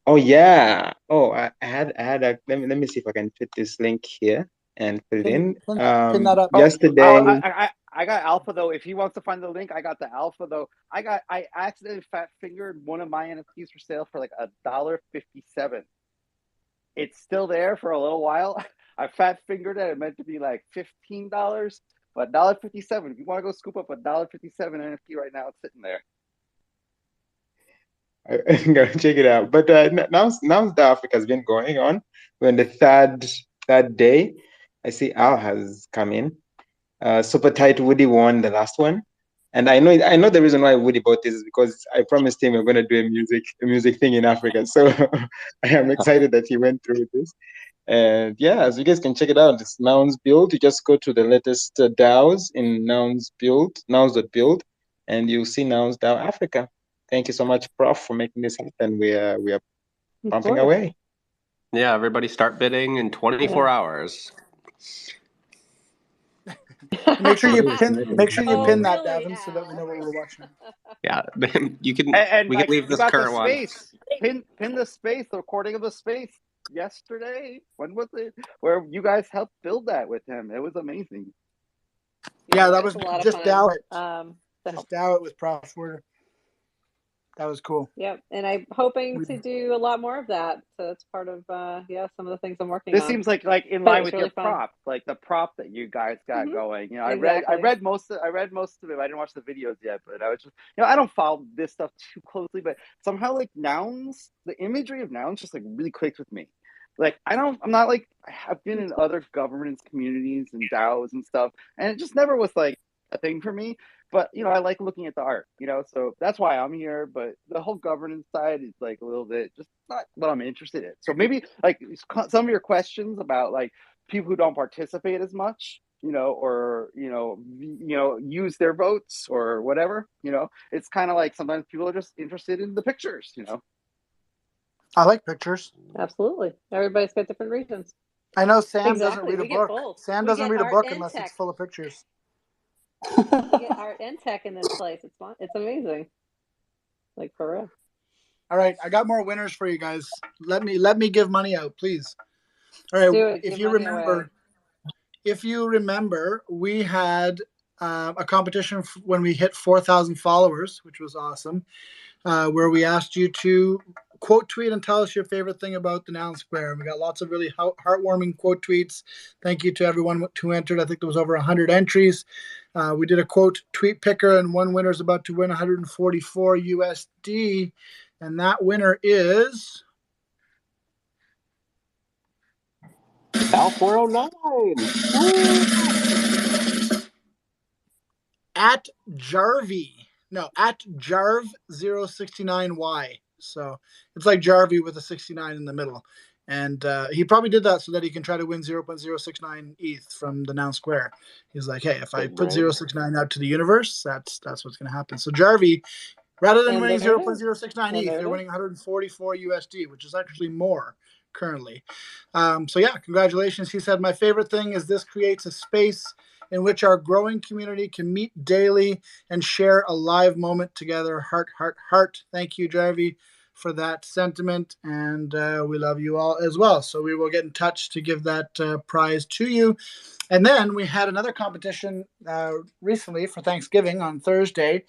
Oh yeah. Oh, I had a let me see if I can fit this link here and put it in. Pin that up. Yesterday. I got alpha though. If he wants to find the link, I got the alpha though. I accidentally fat fingered one of my NFTs for sale for like $1.57. It's still there for a little while. I fat fingered it. It meant to be like $15, but $1.57. If you want to go scoop up a $1.57 NFT right now, it's sitting there. I'm gonna check it out. But NounsDAO Africa has been going on. We're on the third day. I see Al has come in. Super Tight Woody won the last one. And I know the reason why Woody bought this is because I promised him we're gonna do a music thing in Africa. So I am excited that he went through this. And yeah, so you guys can check it out. It's Nouns Build. You just go to the latest DAOs in nouns.build, and you'll see NounsDAO Africa. Thank you so much, Prof, for making this happen. We are pumping away. Yeah, everybody start bidding in 24 hours. Make sure you pin that, really, Davin, so that we know what we're watching. Yeah, you can. And we like, can leave you this got current the one. space. Pin the space. The recording of the space yesterday. When was it? Where you guys helped build that with him? It was amazing. Yeah, that was a lot just of DAO fun. it. Just DAO it with Prof Werder. That was cool. Yep, and I'm hoping to do a lot more of that. So that's part of some of the things I'm working This on. seems like in line with your prop, like the prop that you guys got going. You know, exactly. I read most of it. I didn't watch the videos yet, but I was just, I don't follow this stuff too closely, but somehow like nouns, the imagery of nouns just like really clicks with me. Like I'm not like, I've been in other governance communities and DAOs and stuff, and it just never was like a thing for me. But I like looking at the art, so that's why I'm here. But the whole governance side is like a little bit just not what I'm interested in. So maybe like some of your questions about like people who don't participate as much, or use their votes or whatever, it's kind of like sometimes people are just interested in the pictures, I like pictures. Absolutely, everybody's got different reasons. I know Sam doesn't read a book. Sam doesn't read a book unless it's full of pictures. We get art and tech in this place. It's fun. It's amazing. Like for real. All right, I got more winners for you guys. Let me give money out, please. All right, do it. If you remember, we had a competition when we hit 4,000 followers, which was awesome, where we asked you to quote tweet and tell us your favorite thing about the Noun Square. And we got lots of really heartwarming quote tweets. Thank you to everyone who entered. I think there was over 100 entries. We did a quote tweet picker, and one winner is about to win 144 USD. And that winner is Al409. at Jarvy. No, at Jarv069Y. So it's like Jarvy with a 69 in the middle. And he probably did that so that he can try to win 0.069 ETH from the Noun Square. He's like, hey, if I put 069 out to the universe, that's what's going to happen. So Jarvy, rather than winning 0.069 ETH, they're winning 144 USD, which is actually more currently. So yeah, congratulations. He said, my favorite thing is this creates a space in which our growing community can meet daily and share a live moment together. Heart, heart, heart. Thank you, Jarvy, for that sentiment, and we love you all as well. So we will get in touch to give that prize to you. And then we had another competition recently for Thanksgiving on Thursday,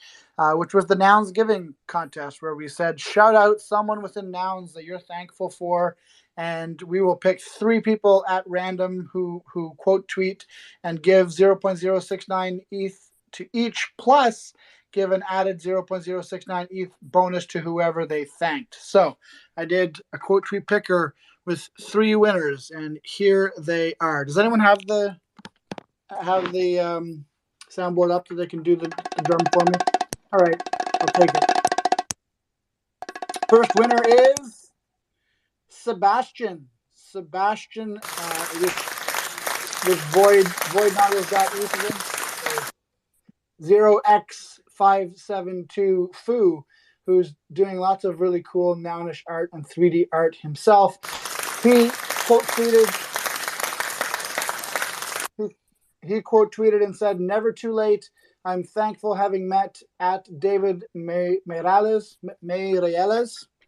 which was the Nouns Giving contest, where we said, shout out someone within Nouns that you're thankful for, and we will pick 3 people at random who quote tweet and give 0.069 ETH to each, plus give an added 0.069 ETH bonus to whoever they thanked. So I did a quote tweet picker with 3 winners, and here they are. Does anyone have the soundboard up so they can do the drum for me? All right, I'll take it. First winner is Sebastian. Sebastian, with void noggles got again. 0x572 Foo, who's doing lots of really cool nounish art and 3D art himself. He quote tweeted and said, "Never too late. I'm thankful having met at David Meirelles.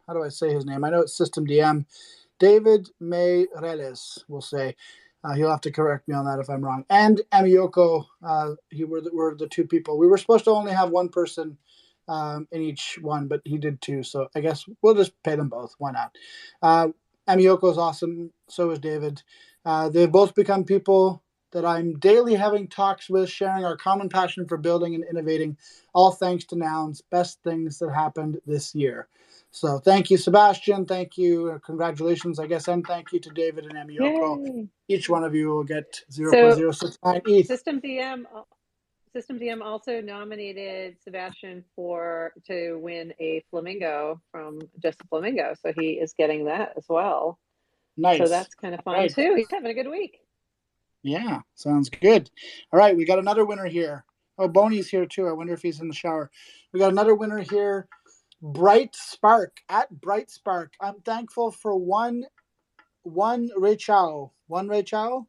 How do I say his name? I know it's System DM. David Meirelles, we'll say. He'll have to correct me on that if I'm wrong. And Amiyoko, were the two people. We were supposed to only have one person in each one, but he did two. So I guess we'll just pay them both. Why not? Amiyoko's awesome. So is David. They've both become people that I'm daily having talks with, sharing our common passion for building and innovating, all thanks to Nouns. Best things that happened this year." So thank you, Sebastian. Thank you. Congratulations, I guess, and thank you to David and Amiyoko. Yay. Each one of you will get 0.069 ETH. System DM also nominated Sebastian to win a flamingo from Just a Flamingo, so he is getting that as well. Nice. So that's kind of fun too. He's having a good week. Yeah, sounds good. All right, we got another winner here. Oh, Boney's here too. I wonder if he's in the shower. We got another winner here. Bright Spark, at Bright Spark. I'm thankful for one Rechao. One Rechao?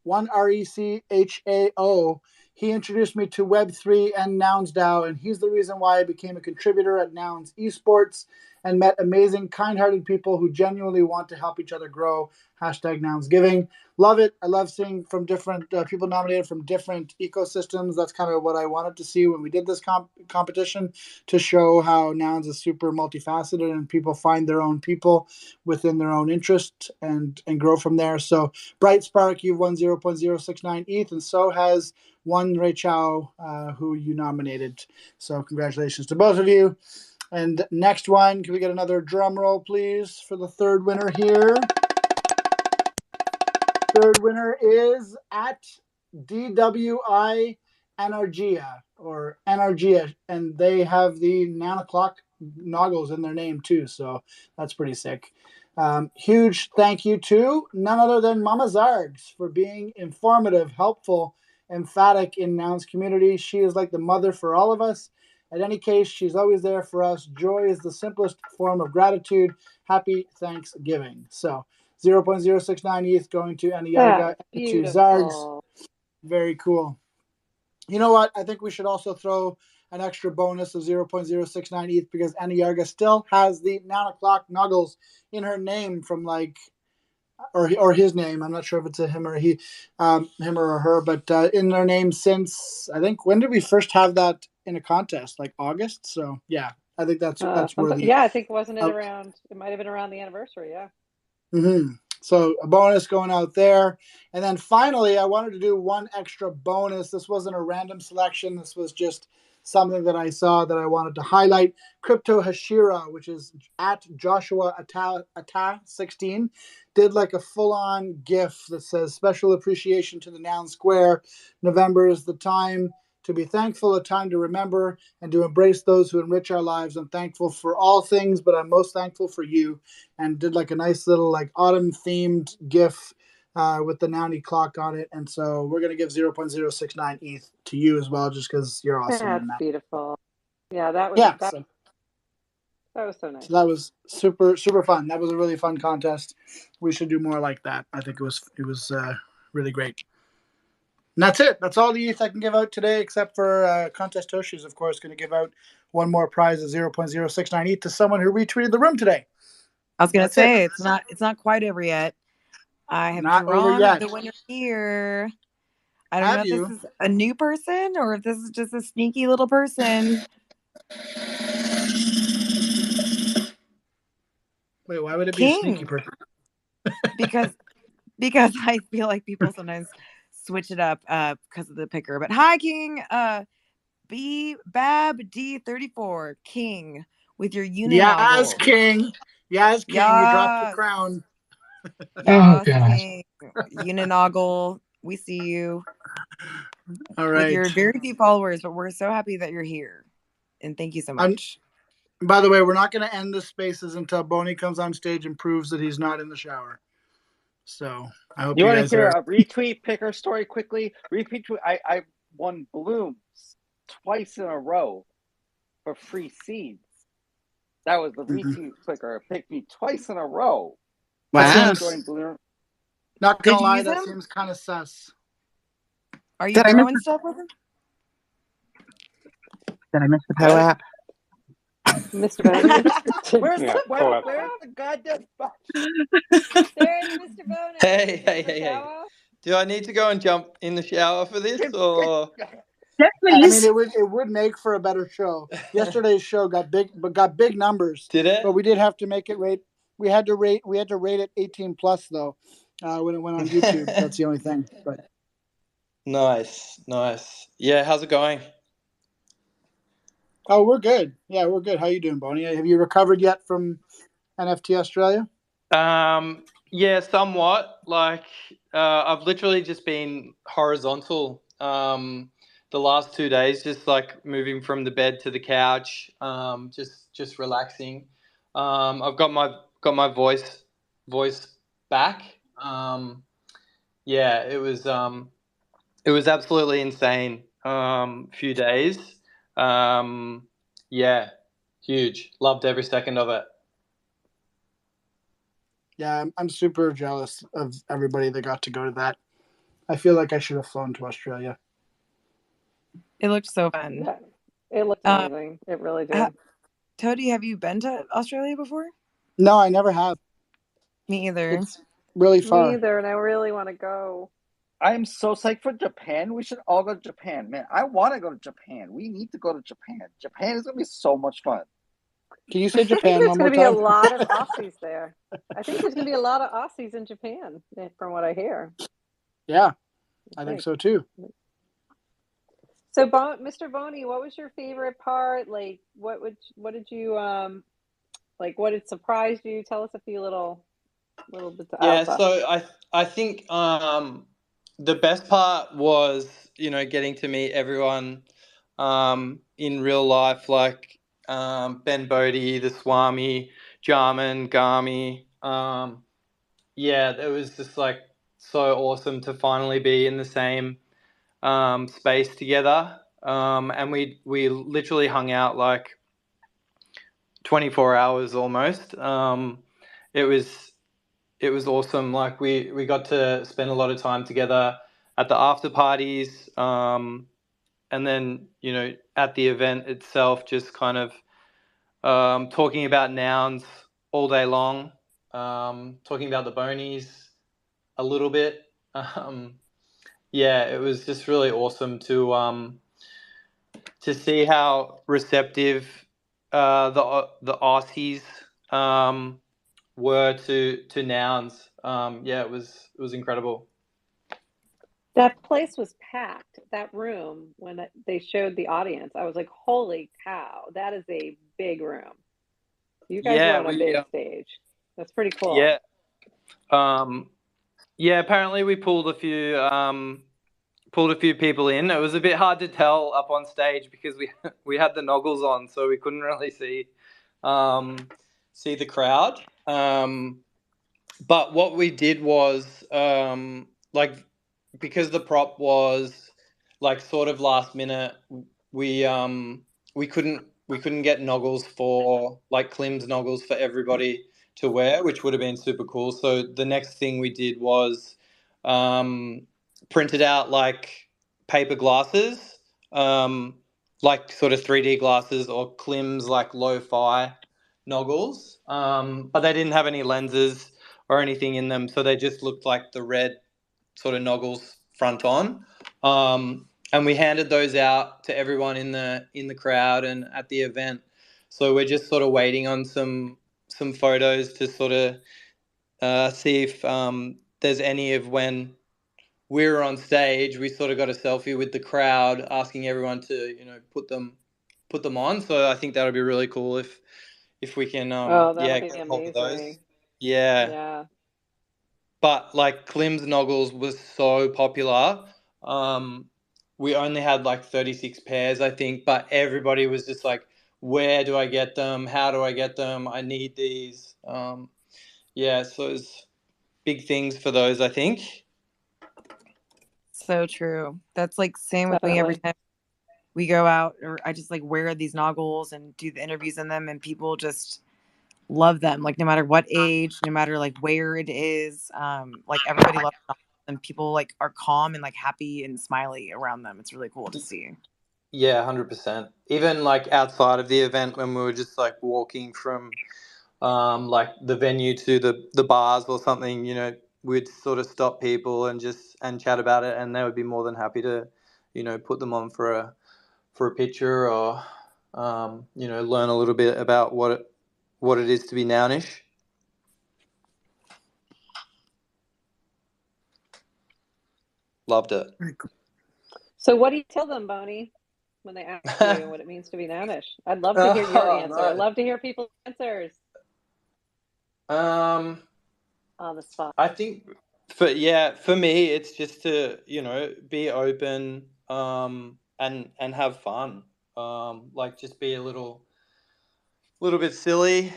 One RECHAO. He introduced me to Web3 and NounsDAO, and he's the reason why I became a contributor at Nouns Esports and met amazing, kind-hearted people who genuinely want to help each other grow. #NounsGiving. Love it. I love seeing from different people nominated from different ecosystems. That's kind of what I wanted to see when we did this competition, to show how Nouns is super multifaceted and people find their own people within their own interest and grow from there. So Bright Spark, you've won 0.069 ETH, and so has one Rechao, who you nominated. So congratulations to both of you. And next one, can we get another drum roll, please, for the third winner here? Third winner is at DWI Energia, or Energia, and they have the Noun O Clock noggles in their name too, so that's pretty sick. Huge thank you to none other than Mama Zargs for being informative, helpful, emphatic in Nouns community. She is like the mother for all of us. In any case, she's always there for us. Joy is the simplest form of gratitude. Happy Thanksgiving. So 0.069 ETH going to Aniyaga and to Zargs. Very cool. You know what? I think we should also throw an extra bonus of 0.069 ETH because Aniyaga still has the Noun O Clock Nuggles in her name from or his name. I'm not sure if it's a him or he, him or her, but in their name since, I think, when did we first have that in a contest? Like August? So yeah, I think that's worthy. Yeah, I think wasn't it around? It might have been around the anniversary. Yeah. Mm-hmm. So a bonus going out there. And then finally, I wanted to do one extra bonus. This wasn't a random selection. This was just something that I saw that I wanted to highlight. Crypto Hashira, which is at Joshua Ata 16, did like a full-on GIF that says special appreciation to the Noun Square. November is the time to be thankful, a time to remember and to embrace those who enrich our lives. I'm thankful for all things, but I'm most thankful for you. And did like a nice little like autumn themed GIF with the Noun O Clock on it. And so we're going to give 0.069 ETH to you as well, just because you're awesome. That's beautiful. Yeah, that was that was so nice. So that was super, super fun. That was a really fun contest. We should do more like that. I think it was really great. And that's it. That's all the ETH I can give out today, except for Contest Toshi's, of course, going to give out one more prize of 0.069 ETH to someone who retweeted the room today. I was going to say it's not quite over yet. I have drawn the winner here. I don't know if this is a new person or if this is just a sneaky little person. Wait, why would it be a sneaky person? because I feel like people sometimes switch it up because of the picker. But hi, King. Bab D34 King with your uninogle. Yes, King. Yes, King. You dropped the crown. Yes, King. Uninogle. We see you. All right. With your very few followers, but we're so happy that you're here. And thank you so much. And by the way, we're not going to end the spaces until Boney comes on stage and proves that he's not in the shower. So I hope you want guys to hear are. a retweet picker story quickly? I won Blooms twice in a row for free seeds. That was the retweet picker. It picked me twice in a row. Wow. Not gonna lie, that seems kind of sus. Are you throwing stuff with him? Did I miss the PO app? Mr. Boney. Where's the goddamn box? There's Mr. Boney. Hey. Do I need to go and jump in the shower for this, or? I mean, it would make for a better show. Yesterday's show got big numbers. Did it? But we did have to make it rate. We had to rate it 18 plus though, when it went on YouTube. That's the only thing. But Nice. Yeah, how's it going? Oh, we're good. Yeah, we're good. How you doing, Boney? Have you recovered yet from NFT Australia? Yeah, somewhat. Like, I've literally just been horizontal. The last 2 days, just like moving from the bed to the couch, just relaxing. I've got my voice back. Yeah, it was absolutely insane. Few days. Yeah, huge. Loved every second of it. Yeah, I'm super jealous of everybody that got to go to that. I feel like I should have flown to Australia. It looked so fun. Yeah, it looked amazing. It really did. Toady, have you been to Australia before? No, I never have. Me either. It's really far. Me either, and I really want to go. I'm so psyched for Japan. We should all go to Japan, man. I want to go to Japan. We need to go to Japan. Japan is going to be so much fun. Can you say Japan there's one more going to be time? a lot of Aussies there. I think there's going to be a lot of Aussies in Japan, from what I hear. Yeah, I think so too. So, Mr. Boney, what was your favorite part? Like, what did you like? What had surprised you? Tell us a few little bits of Yeah, alpha. so I think the best part was, getting to meet everyone in real life, like Ben Bodie, the Swami, Jarman, Gami. Yeah, it was just like so awesome to finally be in the same space together. And we literally hung out like 24 hours almost. It was awesome. Like we got to spend a lot of time together at the after parties, and then at the event itself, just kind of talking about nouns all day long, talking about the bonies a little bit. Yeah, it was just really awesome to see how receptive the Aussies were to nouns. Yeah, it was incredible. That place was packed. That room, when they showed the audience, I was like, "Holy cow, that is a big room." You guys were on a big stage. That's pretty cool. Yeah. Yeah. Apparently, we pulled a few people in. It was a bit hard to tell up on stage because we had the noggles on, so we couldn't really see the crowd. But what we did was like, because the prop was like sort of last minute, we couldn't get noggles for like Klim's noggles for everybody to wear, which would have been super cool. So the next thing we did was printed out like paper glasses, like sort of 3D glasses, or Klim's like lo-fi noggles, but they didn't have any lenses or anything in them, so they just looked like the red sort of noggles front on. And we handed those out to everyone in the crowd and at the event. So we're just sort of waiting on some photos to sort of see if there's any of when we were on stage. We sort of got a selfie with the crowd, asking everyone to put them on. So I think that would be really cool if we can get hold of those. Yeah. But like Klim's noggles was so popular. We only had like 36 pairs, I think, but everybody was just like where do I get them? How do I get them? I need these. Yeah, so it's big things for those, I think. So true. That's like same with me every time we go out, or I just like wear these noggles and do the interviews in them, and people just love them, like no matter what age, no matter like where it is. Like everybody loves them, and people like are calm and like happy and smiley around them. It's really cool to see. Yeah, 100%. Even like outside of the event, when we were just like walking from like the venue to the bars or something, you know, we'd sort of stop people and chat about it, and they would be more than happy to, you know, put them on for a picture, or you know, learn a little bit about what it is to be Nounish. Loved it. So what do you tell them, Bonnie, when they ask you what it means to be Nounish? I'd love to hear your answer. I'd love to hear people's answers. On the spot. I think for me, it's just to, you know, be open, and have fun. Like just be a little bit silly.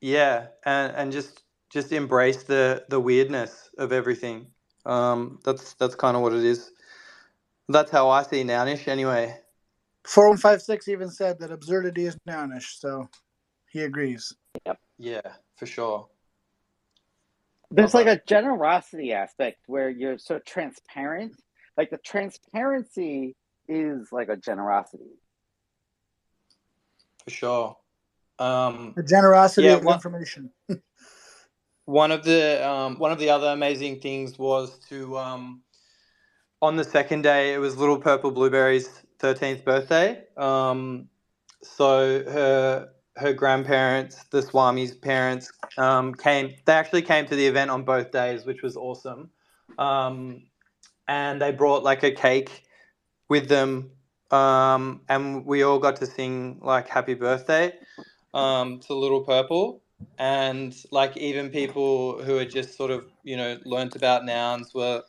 Yeah, and just embrace the weirdness of everything. That's kind of what it is. That's how I see Nounish anyway. 4156 even said that absurdity is Nounish, so he agrees. Yep. Yeah, for sure. There's like a generosity aspect where you're so transparent. Like the transparency is like a generosity. For sure. The generosity of information. One of the other amazing things was to on the second day, it was Little Purple Blueberry's 13th birthday. So her grandparents, the Swami's parents, came. They actually came to the event on both days, which was awesome. And they brought like a cake with them, and we all got to sing like Happy Birthday to Little Purple. And like even people who had just sort of, you know, learnt about nouns were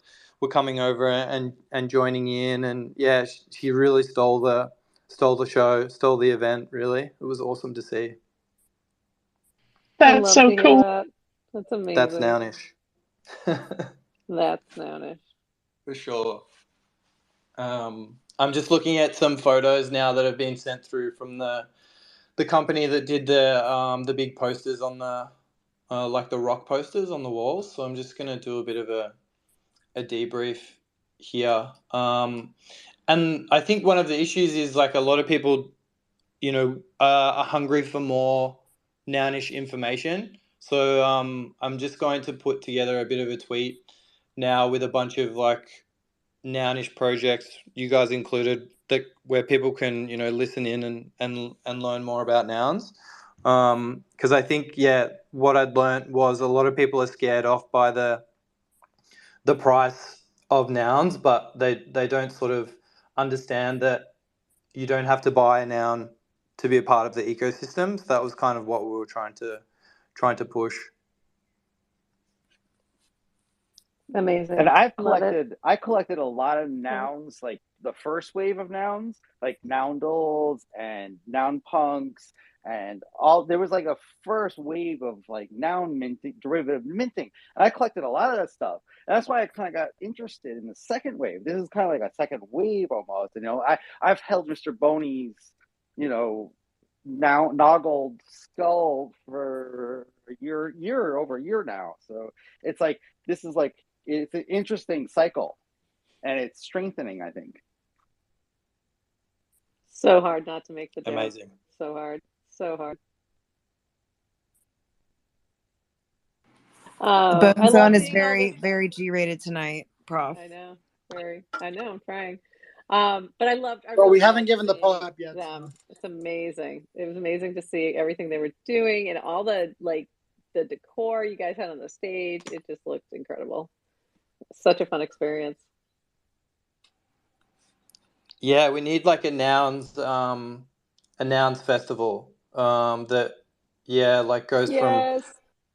coming over and joining in, and yeah, she really stole the show, stole the event. Really, it was awesome to see. That's so cool. That's amazing. That's Nounish. That's Nounish for sure. I'm just looking at some photos now that have been sent through from the company that did the big posters on the like the rock posters on the walls. So I'm just gonna do a bit of a debrief here. And I think one of the issues is like a lot of people, you know, are hungry for more Nounish information. So I'm just going to put together a bit of a tweet now with a bunch of like Nounish projects, you guys included, that where people can, you know, listen in and learn more about nouns. Because I think, yeah, what I'd learned was a lot of people are scared off by the price of nouns, but they don't sort of understand that you don't have to buy a noun to be a part of the ecosystem. So that was kind of what we were trying to push. Amazing. And I collected a lot of nouns, like the first wave of nouns, like Noundles and Noun Punks, and all. There was like a first wave of like noun minting, derivative minting, and I collected a lot of that stuff. And that's why I kind of got interested in the second wave. This is kind of like a second wave almost. You know, I've held Mr. Boney's, you know, now noggled skull for over a year now. So it's like this is like. It's an interesting cycle, and it's strengthening, I think. So hard not to make the joke. Amazing. So hard. The Bone Zone is very, very G-rated tonight, Prof. I know. I'm trying. But I loved. Well, we haven't given the poll up yet. So. It's amazing. It was amazing to see everything they were doing and all the the decor you guys had on the stage. It just looked incredible. Such a fun experience. Yeah, we need like a nouns festival that like goes from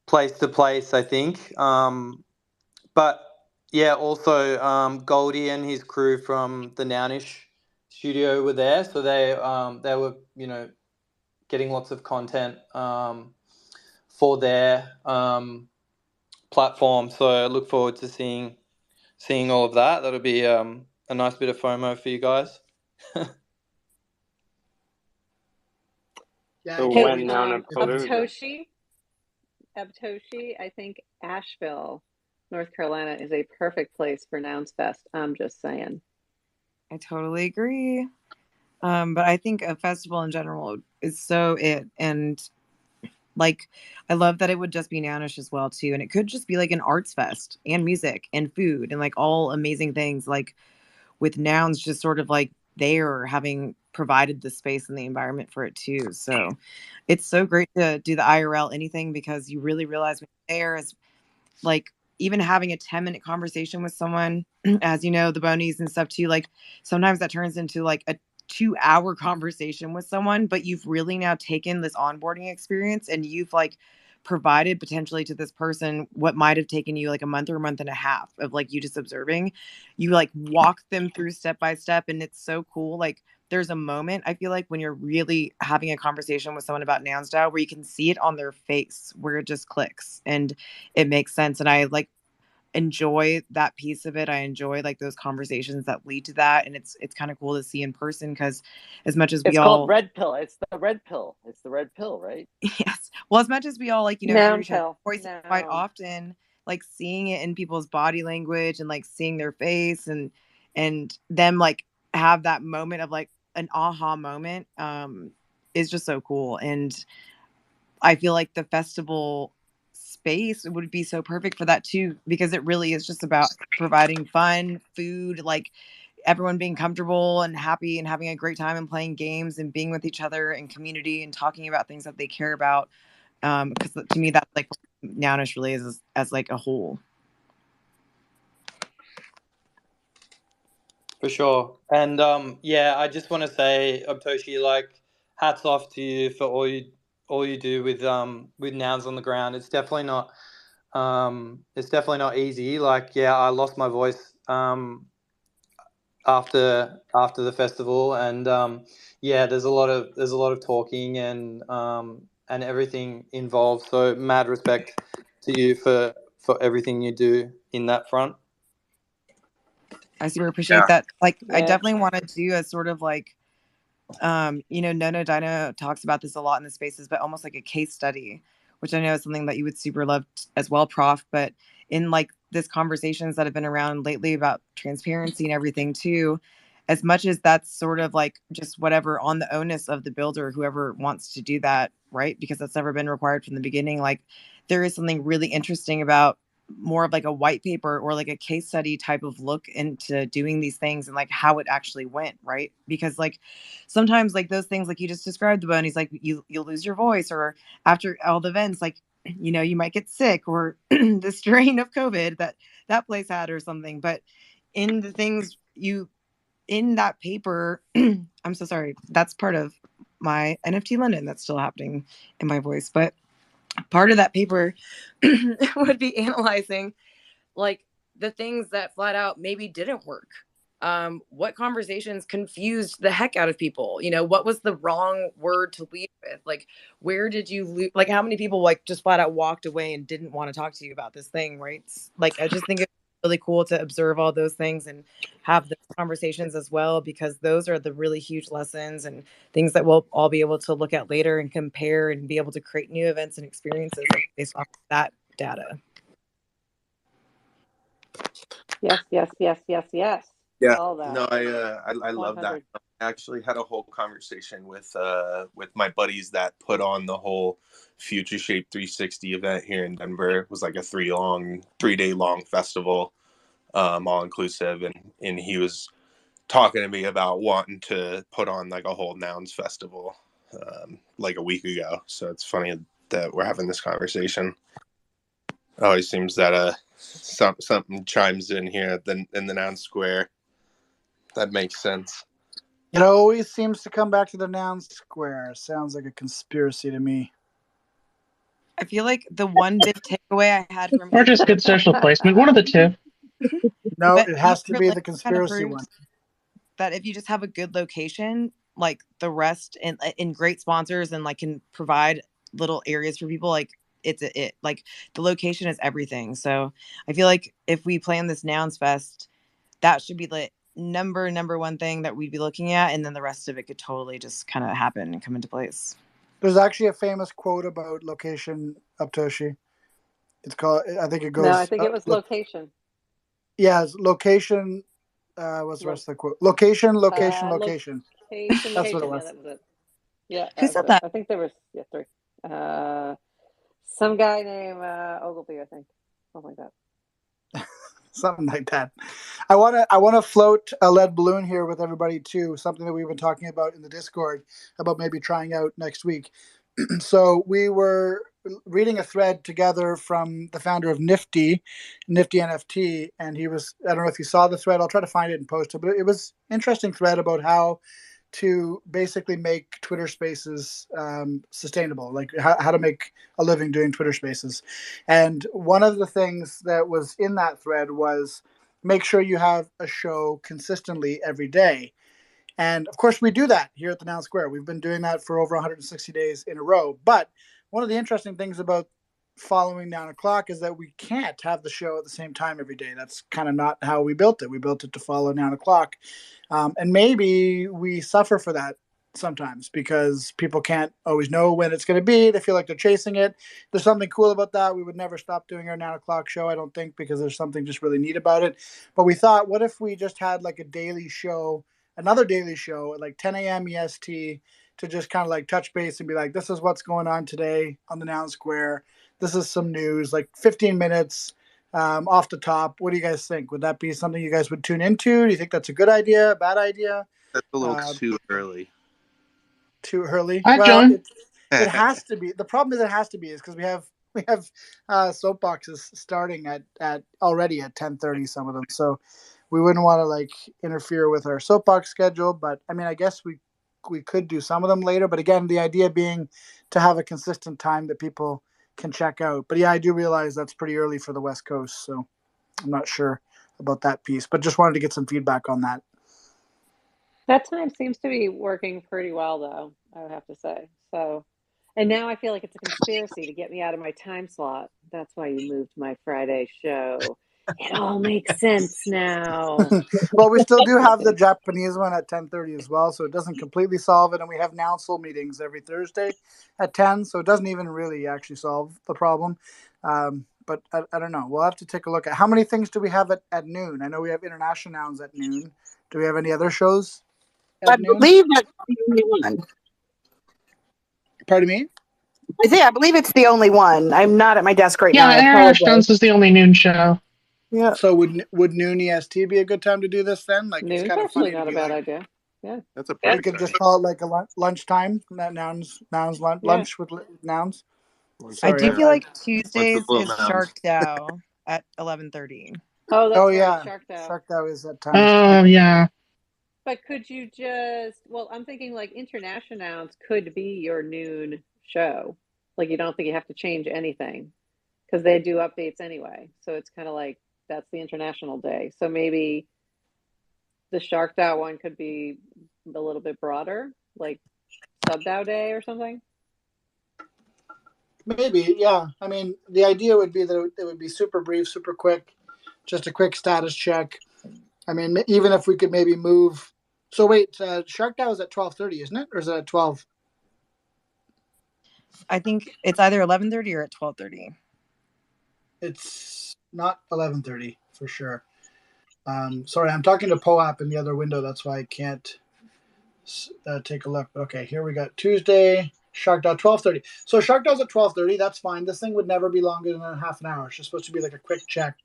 place to place, I think. But yeah, also Goldie and his crew from the Nounish studio were there, so they were getting lots of content for their platform. So I look forward to seeing all of that. That'll be a nice bit of FOMO for you guys. So when Noun-A-Palooza? Abtoshi, I think Asheville, North Carolina is a perfect place for Nouns Fest. I'm just saying. I totally agree. But I think a festival in general is so it. And like, I love that it would just be Nounish as well too. And it could just be like an arts fest and music and food and like all amazing things, like with Nouns just sort of like there having provided the space and the environment for it too. So it's so great to do the IRL anything, because you really realize when you're there is like even having a 10-minute conversation with someone, as you know, the bonies and stuff too, like sometimes that turns into like a 2-hour conversation with someone, but you've really now taken this onboarding experience and you've like provided potentially to this person what might have taken you like a month or a month and a half of like you just observing. You like walk them through step by step, and it's so cool. Like there's a moment, I feel like, when you're really having a conversation with someone about NounsDAO where you can see it on their face, where it just clicks and it makes sense. And I like enjoy that piece of it. I enjoy like those conversations that lead to that, and it's kind of cool to see in person, because as much as we it's all called red pill. It's the red pill. It's the red pill, right? Yes. Well, as much as we all like, hear each other's voices quite often, like seeing it in people's body language and like seeing their face and them like have that moment of like an aha moment is just so cool. And I feel like the festival space would be so perfect for that too, because it really is just about providing fun, food, like everyone being comfortable and happy and having a great time and playing games and being with each other and community and talking about things that they care about. Because to me, that's like Nounish really is as like a whole. For sure. And I just want to say, Abtoshi, like hats off to you for all you do with Nouns on the ground. It's definitely not easy. Like, I lost my voice after the festival, and there's a lot of talking and everything involved. So mad respect to you for everything you do in that front. I super appreciate that. Like, I definitely want to do a sort of like, Nono Dino talks about this a lot in the spaces, but almost like a case study, which I know is something that you would super love as well, Prof. But in like this conversations that have been around lately about transparency and everything too, as much as that's sort of like just whatever on the onus of the builder, whoever wants to do that, right? Because that's never been required from the beginning. Like there is something really interesting about more of like a white paper or like a case study type of look into doing these things and like how it actually went, right? Because like sometimes like those things like you just described, the bonies, like you'll lose your voice, or after all the events, like you might get sick, or the strain of COVID that place had or something. But in the things in that paper, I'm so sorry, that's part of my NFT London that's still happening in my voice, but part of that paper would be analyzing like the things that flat out maybe didn't work. What conversations confused the heck out of people? What was the wrong word to lead with? Like, where did you like how many people like just flat out walked away and didn't want to talk to you about this thing, right? Like, I just think it's really cool to observe all those things and have those conversations as well, because those are the really huge lessons and things that we'll all be able to look at later and compare and be able to create new events and experiences based off of that data. Yes. Yeah, All that. no, I love that. I actually had a whole conversation with my buddies that put on the whole Future Shape 360 event here in Denver. It was like a 3-day long festival, all inclusive, and he was talking to me about wanting to put on like a whole Nouns festival like a week ago. So it's funny that we're having this conversation. It always seems that something chimes in here in the Noun Square. That makes sense. It always seems to come back to the Noun Square. Sounds like a conspiracy to me. I feel like the one big takeaway I had from or just good social placement, one of the two. No, it has to be the conspiracy one. that if you just have a good location, like the rest and great sponsors and like can provide little areas for people, like it's like the location is everything. So I feel like if we plan this Nouns Fest, that should be the number one thing that we'd be looking at, and then the rest of it could totally just kind of happen and come into place. There's actually a famous quote about location, Aptoshi. It's called, I think it goes... No, I think it was location. Yeah, it's location. What's the rest of the quote? Location. Location, That's what it was. Yeah, that was it. Yeah. Who said that? I think there was 3. Some guy named Ogilvy, I think. Something like that. Something like that. I want to float a lead balloon here with everybody too. Something that we've been talking about in the Discord about maybe trying out next week. So we were reading a thread together from the founder of Nifty NFT, and he was, I don't know if you saw the thread. I'll try to find it and post it, but it was an interesting thread about how to basically make Twitter Spaces sustainable, like how to make a living doing Twitter Spaces. And one of the things that was in that thread was make sure you have a show consistently every day. And of course, we do that here at the Noun Square. We've been doing that for over 160 days in a row. But one of the interesting things about following Noun O Clock is that we can't have the show at the same time every day. That's kind of not how we built it. We built it to follow Noun O Clock. And maybe we suffer for that sometimes because people can't always know when it's going to be. They feel like they're chasing it. There's something cool about that. We would never stop doing our Noun O Clock show, I don't think, because there's something just really neat about it. But we thought, what if we just had like a daily show, another daily show at like 10 a.m. EST to just kind of like touch base and be like, this is what's going on today on the Noun Square. This is some news, like 15 minutes off the top. What do you guys think? Would that be something you guys would tune into? Do you think that's a good idea, a bad idea? That's a little too early. Too early? Hi, John. It has to be. The problem is it has to be is because we have soapboxes starting at already at 10:30, some of them. So we wouldn't want to like interfere with our soapbox schedule. But I mean, I guess we could do some of them later. But again, the idea being to have a consistent time that people can check out. But yeah, I do realize that's pretty early for the West Coast. So I'm not sure about that piece, but just wanted to get some feedback on that. That time seems to be working pretty well, though, I would have to say. So, and now I feel like it's a conspiracy to get me out of my time slot. That's why you moved my Friday show. It all makes sense now. Well, we still do have the Japanese one at 10:30 as well, so it doesn't completely solve it. And we have Nouncil meetings every Thursday at 10, so it doesn't even really actually solve the problem. But I don't know. We'll have to take a look at how many things do we have at noon. I know we have International Nouns at noon. Do we have any other shows? I believe that's the only one. Pardon me? I believe it's the only one. I'm not at my desk right now. Yeah, International Nouns is the only noon show. Yeah. So would noon EST be a good time to do this then? Like Noon's it's kind of actually funny. not a bad idea. Yeah, that's a. We could just call it like a lunchtime. Nouns lunch with nouns. Sorry, I do feel like Tuesdays is Shark DAO at 11:30. Oh, that's right. Yeah, Shark DAO is that time. Oh yeah. But could you just? Well, I'm thinking like International Nouns could be your noon show. Like you don't think you have to change anything because they do updates anyway. So it's kind of like that's the international day. So maybe the Shark DAO one could be a little bit broader, like Sub DAO Day or something. Maybe, yeah. I mean, the idea would be that it would be super brief, super quick, just a quick status check. I mean, even if we could maybe move. So wait, Shark DAO is at 12:30, isn't it, or is it at 12? I think it's either 11:30 or at 12:30. It's not 11:30 for sure. Sorry, I'm talking to POAP in the other window. That's why I can't take a look. Okay, here we got Tuesday, Shark DAO 12:30. So Shark DAO's at 12:30. That's fine. This thing would never be longer than a half an hour. It's just supposed to be like a quick check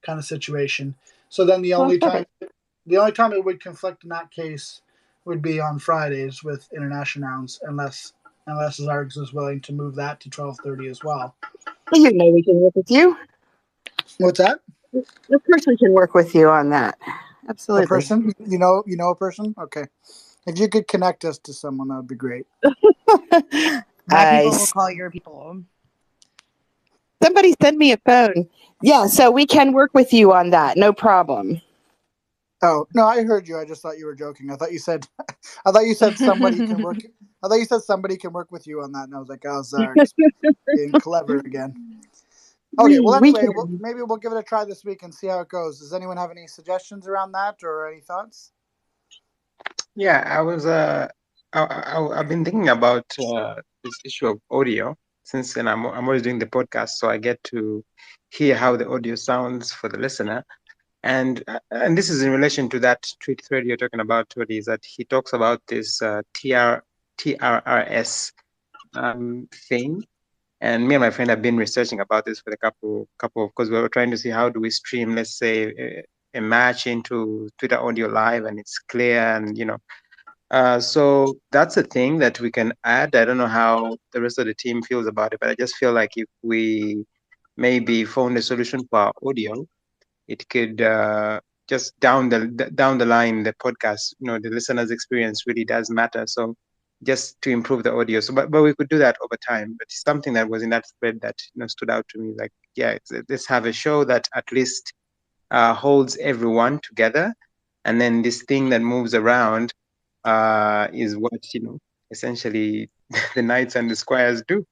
kind of situation. So then the only time it would conflict in that case would be on Fridays with International Nouns, unless Zargs is willing to move that to 12:30 as well. Well, you know we can work with you. What's that? Of course we can work with you on that. Absolutely. A person? You know a person? Okay. If you could connect us to someone, that would be great. My people will call your people. Somebody send me a phone. Yeah, so we can work with you on that. No problem. Oh no, I heard you. I just thought you were joking. I thought you said somebody can work. I thought you said somebody can work with you on that, and I was like, oh, Zark's being clever again. Okay, well, anyway, maybe we'll give it a try this week and see how it goes. Does anyone have any suggestions around that or any thoughts? Yeah, I've been thinking about this issue of audio since I'm always doing the podcast, so I get to hear how the audio sounds for the listener. And this is in relation to that tweet thread you're talking about, Tony, is that he talks about this TRRS thing. And me and my friend have been researching about this for a couple of, because we were trying to see how do we stream, let's say, a match into Twitter Audio Live, and it's clear, and so that's a thing that we can add. I don't know how the rest of the team feels about it, but I just feel like if we maybe found a solution for our audio, it could just down the line, the podcast, the listener's experience really does matter. So just to improve the audio. So, but we could do that over time. But something that was in that thread that stood out to me, like, yeah, let's have a show that at least holds everyone together, and then this thing that moves around is what essentially the knights and the squires do.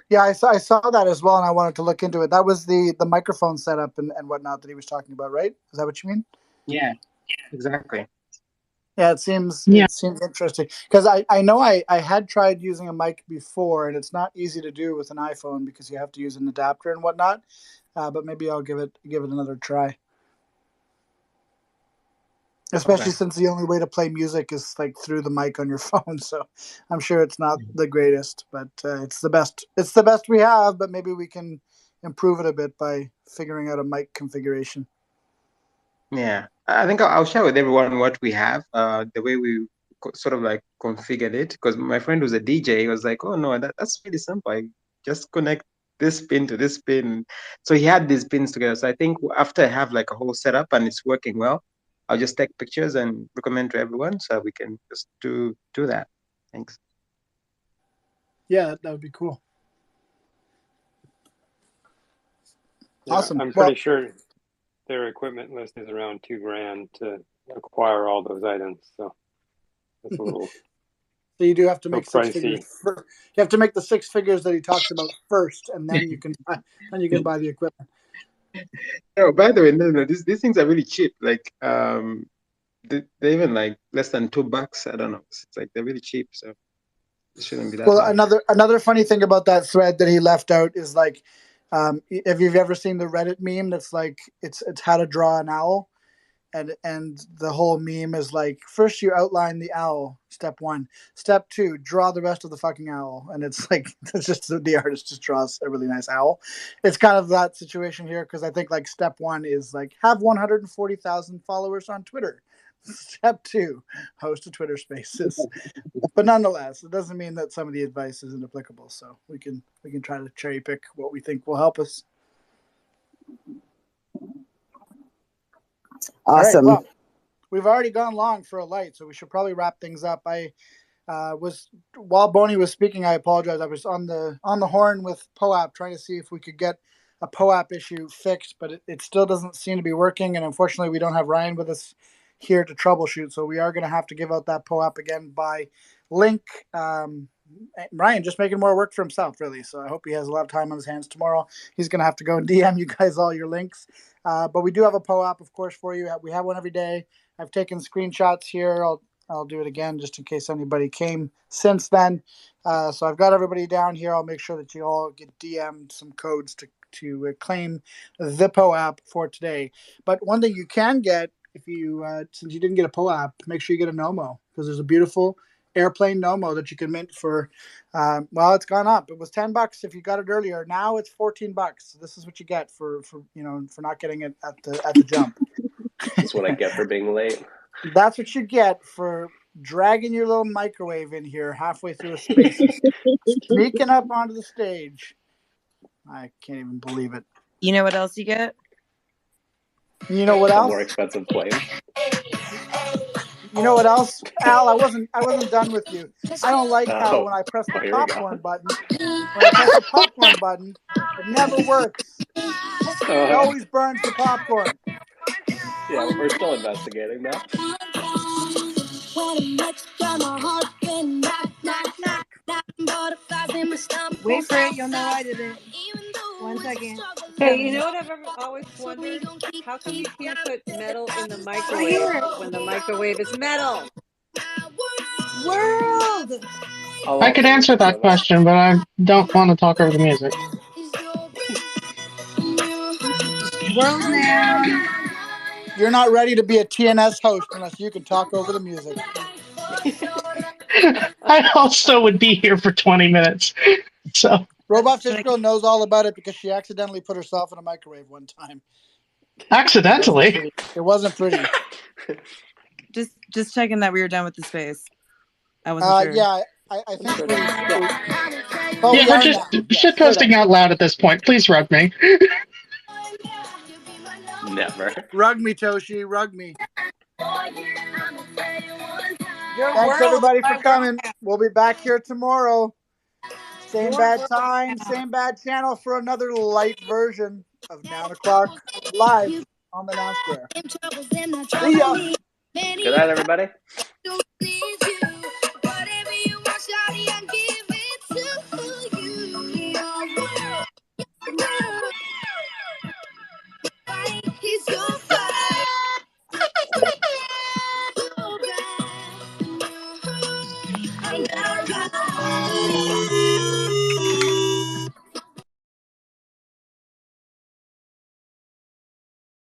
Yeah, I saw that as well, and I wanted to look into it. That was the microphone setup and whatnot that he was talking about, right? Is that what you mean? Yeah, exactly. Yeah, it seems interesting because I know I had tried using a mic before, and it's not easy to do with an iPhone because you have to use an adapter and whatnot. But maybe I'll give it another try. Especially since the only way to play music is like through the mic on your phone, so I'm sure it's not the greatest, but it's the best. It's the best we have, but maybe we can improve it a bit by figuring out a mic configuration. Yeah, I think I'll share with everyone what we have, the way we sort of like configured it. Because my friend who's a DJ was like, "Oh no, that's really simple. I just connect this pin to this pin." So he had these pins together. So I think after I have like a whole setup and it's working well, I'll just take pictures and recommend to everyone so we can just do that. Thanks. Yeah, that would be cool. Yeah, awesome. I'm pretty sure their equipment list is around $2,000 to acquire all those items. So that's a little. So you do have to make 6 pricey. figures. You have to make the 6 figures that he talks about first, and then you can buy the equipment. No, by the way, no, these things are really cheap. Like they're even like less than $2. I don't know. It's like they're really cheap, so it shouldn't be that hard. Another funny thing about that thread that he left out is like, if you've ever seen the Reddit meme that's like it's how to draw an owl, and the whole meme is like, first you outline the owl, step 1, step 2, draw the rest of the fucking owl, and it's like it's just the artist just draws a really nice owl. It's kind of that situation here because I think like step 1 is like have 140,000 followers on Twitter. Step 2, host a Twitter Spaces. But nonetheless, it doesn't mean that some of the advice isn't applicable. So we can try to cherry pick what we think will help us. Awesome. Right, well, we've already gone long for a light, so we should probably wrap things up. I while Boney was speaking, I apologize. I was on the horn with POAP trying to see if we could get a POAP issue fixed, but it still doesn't seem to be working. And unfortunately, we don't have Ryan with us here to troubleshoot, so we are going to have to give out that POAP again by link. Ryan just making more work for himself, really. So I hope he has a lot of time on his hands tomorrow. He's going to have to go and DM you guys all your links. But we do have a POAP, of course, for you. We have one every day. I've taken screenshots here. I'll do it again just in case anybody came since then. So I've got everybody down here. I'll make sure that you all get DM'd some codes to claim the POAP for today. But one thing you can get, if you since you didn't get a POAP, make sure you get a NOMO, because there's a beautiful airplane NOMO that you can mint for. Well, it's gone up. It was $10 if you got it earlier. Now it's $14. So this is what you get for not getting it at the jump. That's what I get for being late. That's what you get for dragging your little microwave in here halfway through a Spaces, sneaking up onto the stage. I can't even believe it. You know what else you get? You know what else? More expensive plane. You know what else, Al? I wasn't done with you. I don't like how when I press the popcorn button, it never works. It always burns the popcorn. Yeah, we're still investigating that. Wait for it. You'll know I did it. 1 second. Hey, you know what I've always wondered? How come you can't put metal in the microwave when the microwave is metal? World! I could answer that question, but I don't want to talk over the music. World noun. You're not ready to be a TNS host unless you can talk over the music. I also would be here for 20 minutes. So Robot Fish Girl knows all about it because she accidentally put herself in a microwave one time. Accidentally? It wasn't pretty. Just checking that we were done with the space. I wasn't sure. Yeah, I think we we're just shitposting out loud at this point. Please rug me. Never. Rug me, Toshi. Rug me. Thanks, everybody, for coming. We'll be back here tomorrow. Same bad time, same bad channel for another light version of Noun O Clock live on the Noun Square. See ya. Good night, everybody.